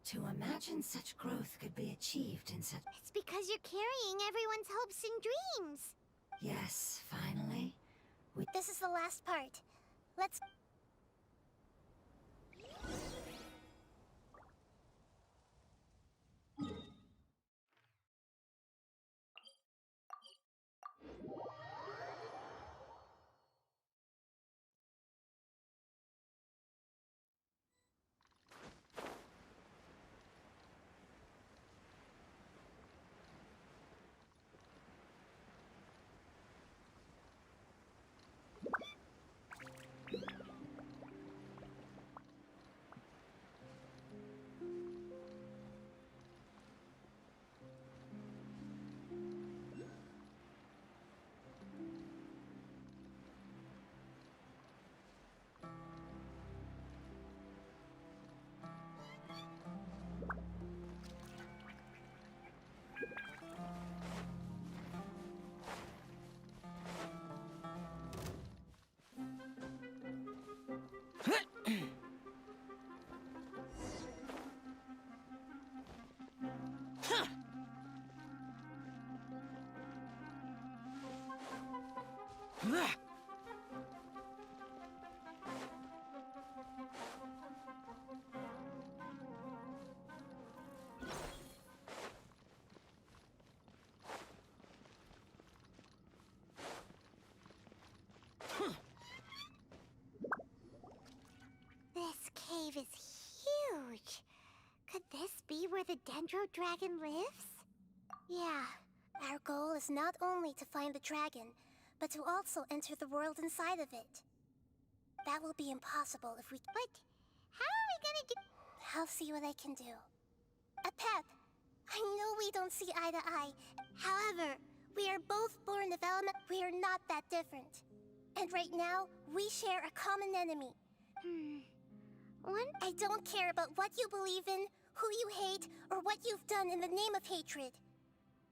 To imagine such growth could be achieved in such—
It's because you're carrying everyone's hopes and dreams.
Yes, finally.
This is the last part. Let's—
This cave is huge. Could this be where the Dendro dragon lives?
Yeah. Our goal is not only to find the dragon, but to also enter the world inside of it. That will be impossible if we—
But how are we gonna do—
I'll see what I can do. Pep, I know we don't see eye to eye. However, we are both born of element. We are not that different. And right now, we share a common enemy. I don't care about what you believe in, who you hate, or what you've done in the name of hatred.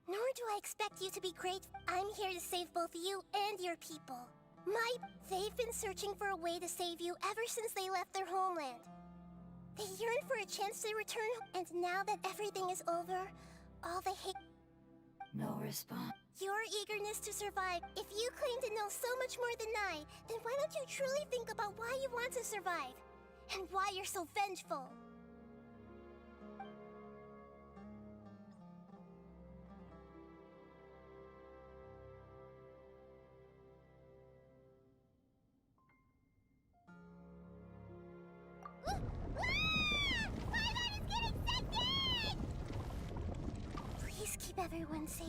Nor do I expect you to be great. I'm here to save both you and your people. They've been searching for a way to save you ever since they left their homeland. They yearn for a chance to return, and now that everything is over, all they hate—
No response.
Your eagerness to survive. If you claim to know so much more than I, then why don't you truly think about why you want to survive? And why you're so vengeful? Please keep everyone safe,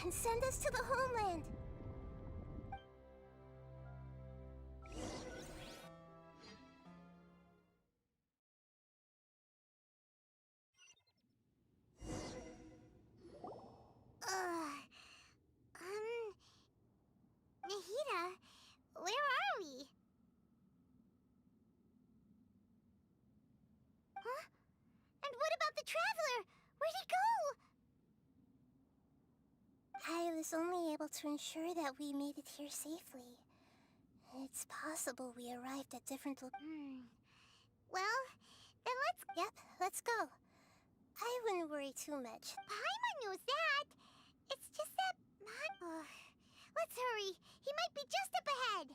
and send us to the homeland.
Nahida, where are we? Huh? And what about the Traveler? Where'd he go?
I was only able to ensure that we made it here safely. It's possible we arrived at different
Well, then let's...
Yep, let's go. I wouldn't worry too much.
Paimon knows that. It's just that... let's hurry. He might be just up ahead.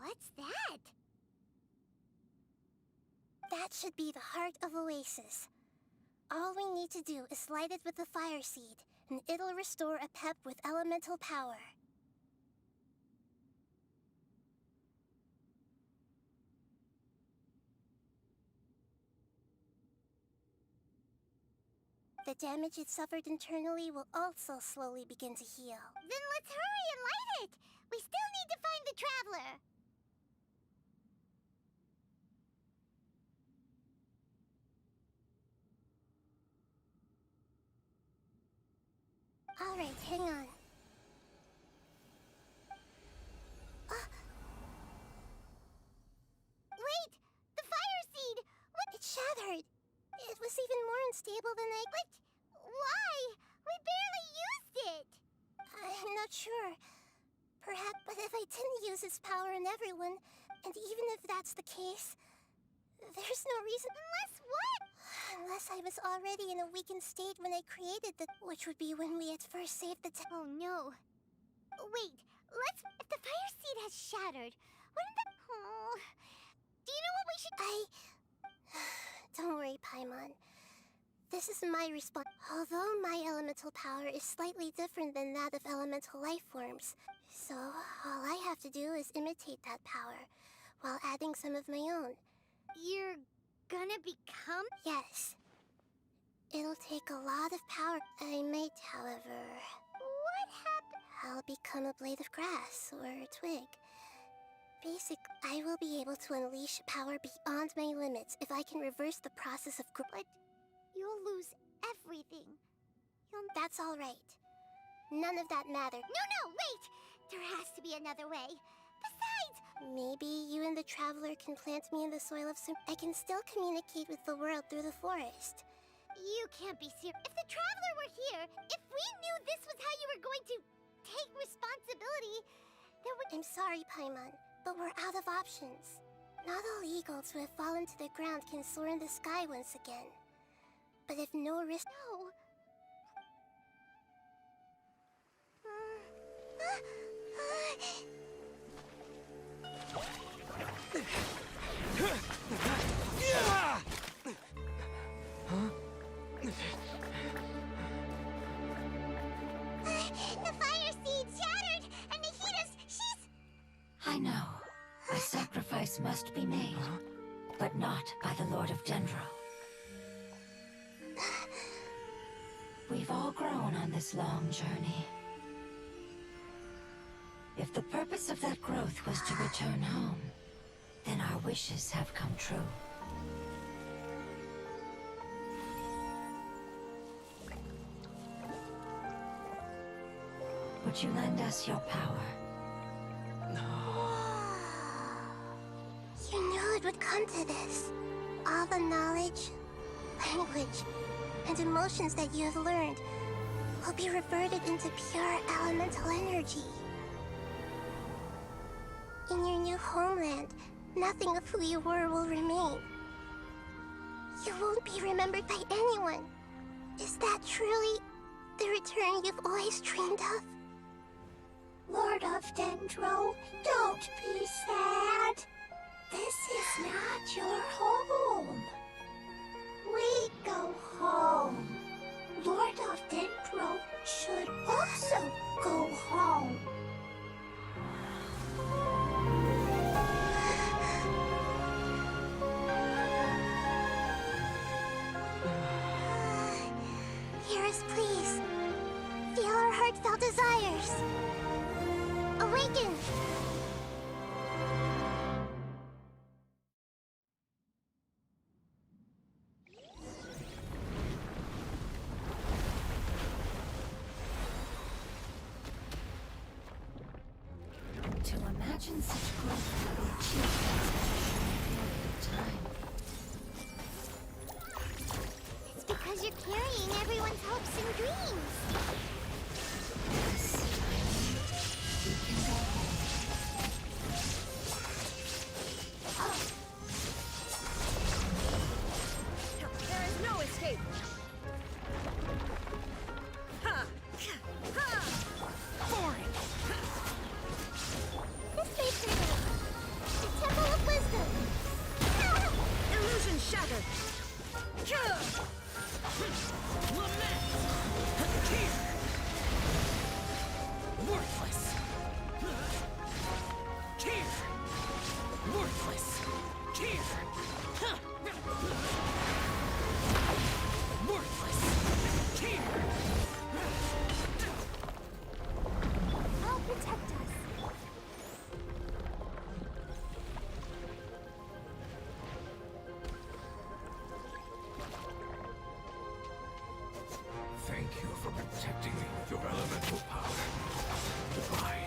What's that?
That should be the heart of Oasis. All we need to do is light it with the fire seed, and it'll restore a pep with elemental power. The damage it suffered internally will also slowly begin to heal.
Then let's hurry and light it. We still need to find the Traveler.
Alright, hang on.
Wait! The fire seed! What?
It shattered. It was even more unstable than I...
But why? We barely used it!
I'm not sure. Perhaps, but if I didn't use its power on everyone, and even if that's the case, there's no reason...
Unless what?
Unless I was already in a weakened state when I created the... Which would be when we at first saved the...
Oh no. Wait, let's... If the fire seed has shattered, wouldn't that... Oh... Do you know what we should...
Don't worry, Paimon. This is my response. Although my elemental power is slightly different than that of elemental life forms, so all I have to do is imitate that power, while adding some of my own.
You're gonna become...
Yes. It'll take a lot of power. I might, however...
What happened?
I'll become a blade of grass, or a twig. Basically, I will be able to unleash power beyond my limits if I can reverse the process of
But you'll lose everything.
That's all right. None of that matters.
No, wait! There has to be another way. Besides...
Maybe you and the Traveler can plant me in the soil of some... I can still communicate with the world through the forest.
You can't be serious. If the Traveler were here, if we knew this was how you were going to take responsibility, there would...
I'm sorry, Paimon, but we're out of options. Not all eagles who have fallen to the ground can soar in the sky once again. But if no risk...
No. The fire seed shattered, and she's...
I know. A sacrifice must be made, but not by the Lord of Dendro. We've all grown on this long journey. If the purpose of that growth was to return home, then our wishes have come true. Would you lend us your power?
You knew it would come to this. All the knowledge, language, and emotions that you have learned will be reverted into pure elemental energy. In your new homeland, nothing of who you were will remain. You won't be remembered by anyone. Is that truly the return you've always dreamed of?
Lord of Dendro, don't be sad. This is not your home. We go home. Lord of Dendro should also go home.
Hear us, please. Feel our heartfelt desires. Awaken!
imagine such growth could be achieved in such a short period of time.
It's because you're carrying everyone's hopes and dreams.
Yes, you can go home.
There is no escape. Ha! Ha! Boring.
This may turn out. The Temple of Wisdom.
Illusion shattered.
Lament! Here! Worthless! Here! Worthless! Here! Worthless! Here!
I'll protect us.
Thank you for protecting me with your elemental power. Goodbye.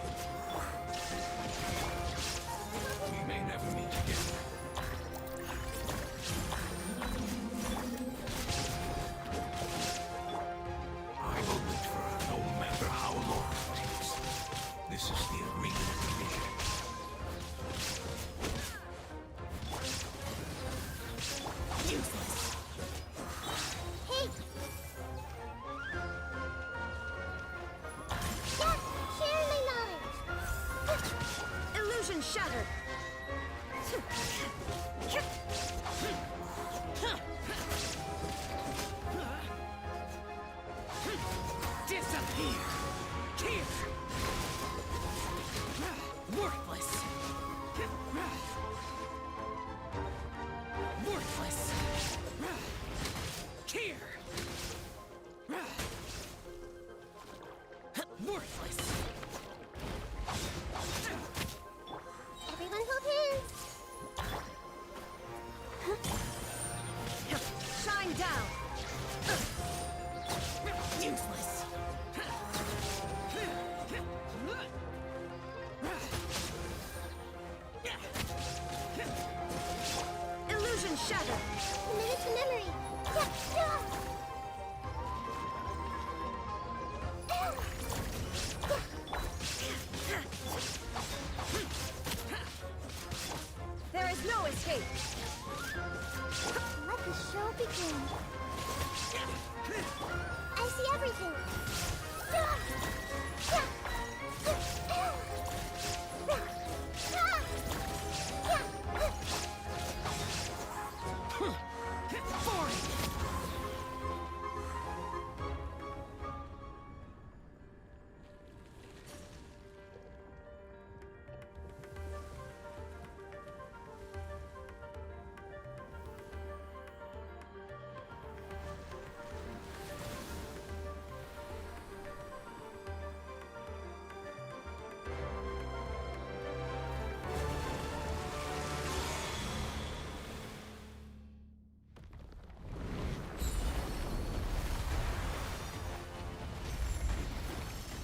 We may never meet again. I will wait for her no matter how long it takes. This is the agreement we made.
Useless.
Hey! Yeah, share my knowledge.
Illusion shattered.
Disappear! Here! Worthless! Worthless! Here! Worthless!
Everyone hold hands.
Shine down.
Useless!
Illusion shattered.
Committed to memory. Yeah, yeah.
There is no escape.
Let the show begin. I see everything.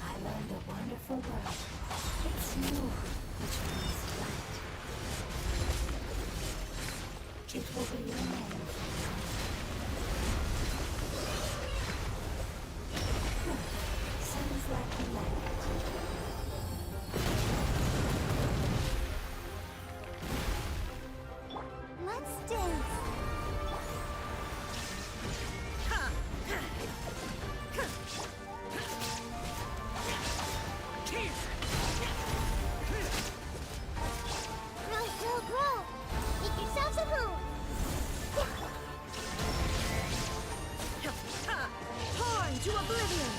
I learned a wonderful word. It's new, which means light. It will be your name. Sounds like you like it.
Let's dance. Grow, grow, grow. Make yourselves at home.
Torn to oblivion.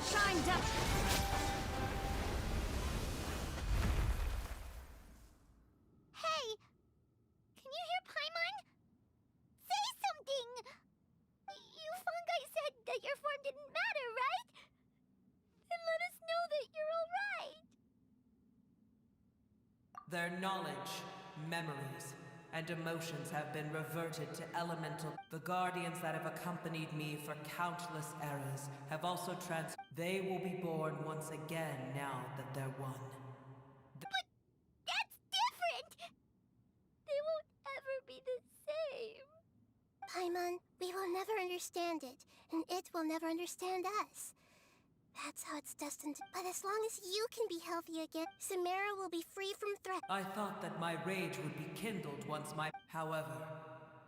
Shine down.
Hey! Can you hear Paimon? Say something! You fungi said that your form didn't matter, right? Then let us know that you're alright.
Their knowledge Memories and emotions have been reverted to elemental. The guardians that have accompanied me for countless eras have also They will be born once again now that they're one.
That's different! They won't ever be the same. Paimon, we will never understand it, and it will never understand us. That's how it's destined. But as long as you can be healthy again, Samara will be free from threat.
I thought that my rage would be kindled once However,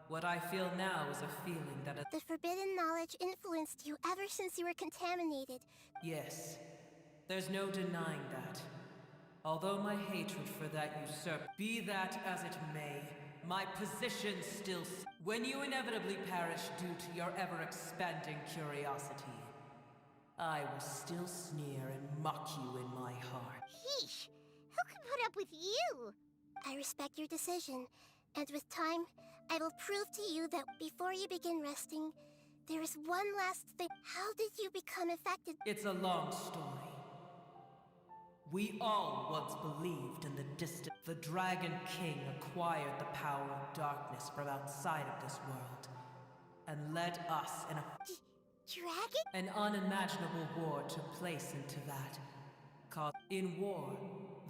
what I feel now is a feeling that
The forbidden knowledge influenced you ever since you were contaminated.
Yes, there's no denying that. Although my hatred for that be that as it may, my position still when you inevitably perish due to your ever-expanding curiosity, I will still sneer and mock you in my heart.
Yeesh! Who can put up with you? I respect your decision, and with time, I will prove to you that before you begin resting, there is one last thing. How did you become affected?
It's a long story. We all once believed in the Dragon King acquired the power of darkness from outside of this world, and led us in
Dragon?
an unimaginable war took place into that. In war,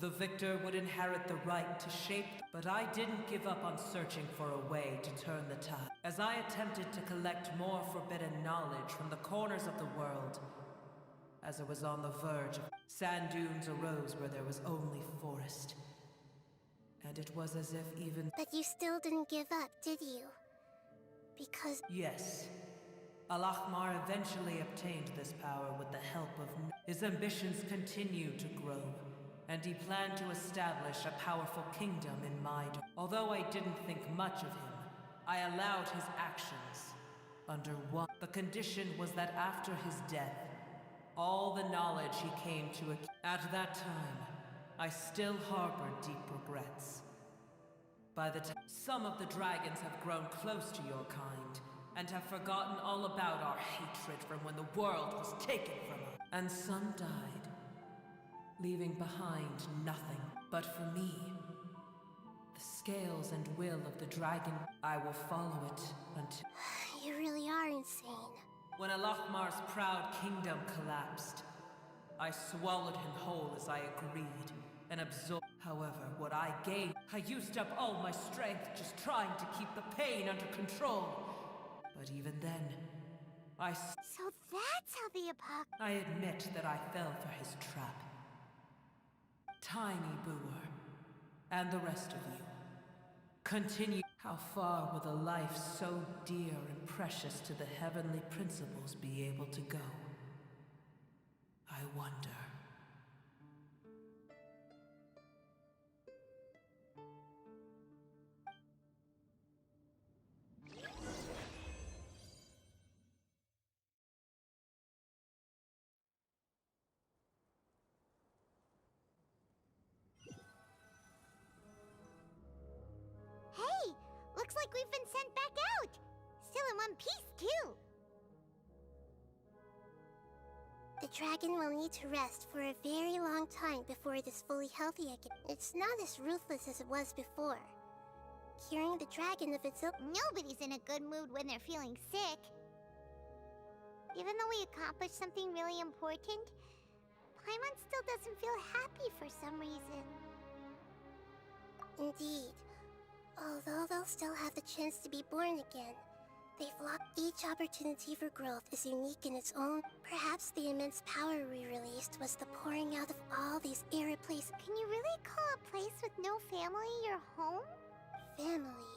the victor would inherit the right to shape, but I didn't give up on searching for a way to turn the tide. As I attempted to collect more forbidden knowledge from the corners of the world, as it was on the verge of sand dunes arose where there was only forest. And it was as if even...
But you still didn't give up, did you? Because...
Yes. Al-Ahmar eventually obtained this power with the help of... His ambitions continued to grow, and he planned to establish a powerful kingdom in my... Although I didn't think much of him, I allowed his actions under one... The condition was that after his death, all the knowledge he came to... At that time, I still harbored deep regrets. By the time... Some of the dragons have grown close to your kind, and have forgotten all about our hatred from when the world was taken from us. And some died, leaving behind nothing. But for me, the scales and will of the dragon, I will follow it until...
You really are insane.
When Al-Ahmar's proud kingdom collapsed, I swallowed him whole as I agreed, and absorbed. However, what I gained, I used up all my strength just trying to keep the pain under control. But even then,
So that's how the
I admit that I fell for his trap. Tiny Booer, and the rest of you, continue. How far will a life so dear and precious to the heavenly principles be able to go? I wonder.
Hey! Looks like we've been sent back out! Still in one piece, too! The dragon will need to rest for a very long time before it is fully healthy again. It's not as ruthless as it was before. Curing the dragon of its own... Nobody's in a good mood when they're feeling sick. Even though we accomplished something really important, Paimon still doesn't feel happy for some reason. Indeed. Although they'll still have the chance to be born again, they've lost. Each opportunity for growth is unique in its own. Perhaps the immense power we released was the pouring out of all these irreplaceable... Can you really call a place with no family your home? Family...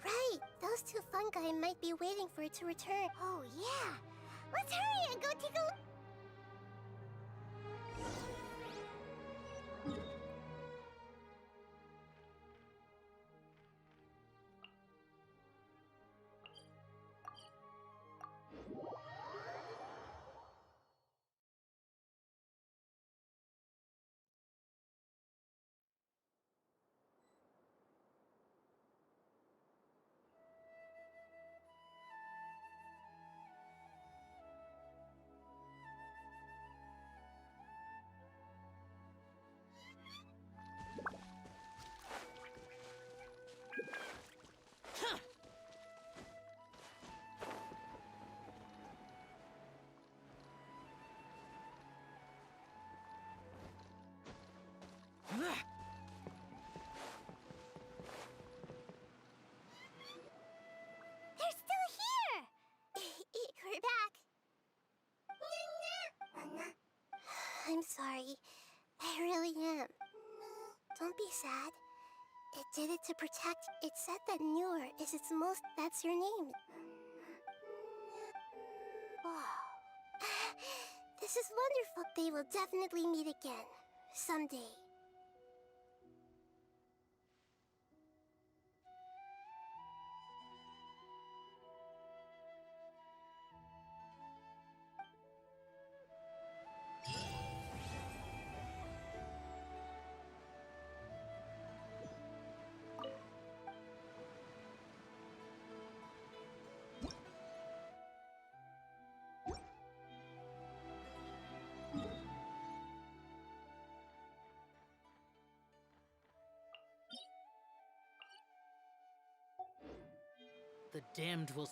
Right! Those two fungi might be waiting for it to return. Oh yeah! Let's hurry and go take a look!
I'm sorry. I really am. Don't be sad. It did it to protect. It said that Newer is its most. That's your name. Wow. This is wonderful. They will definitely meet again. Someday.
The damned will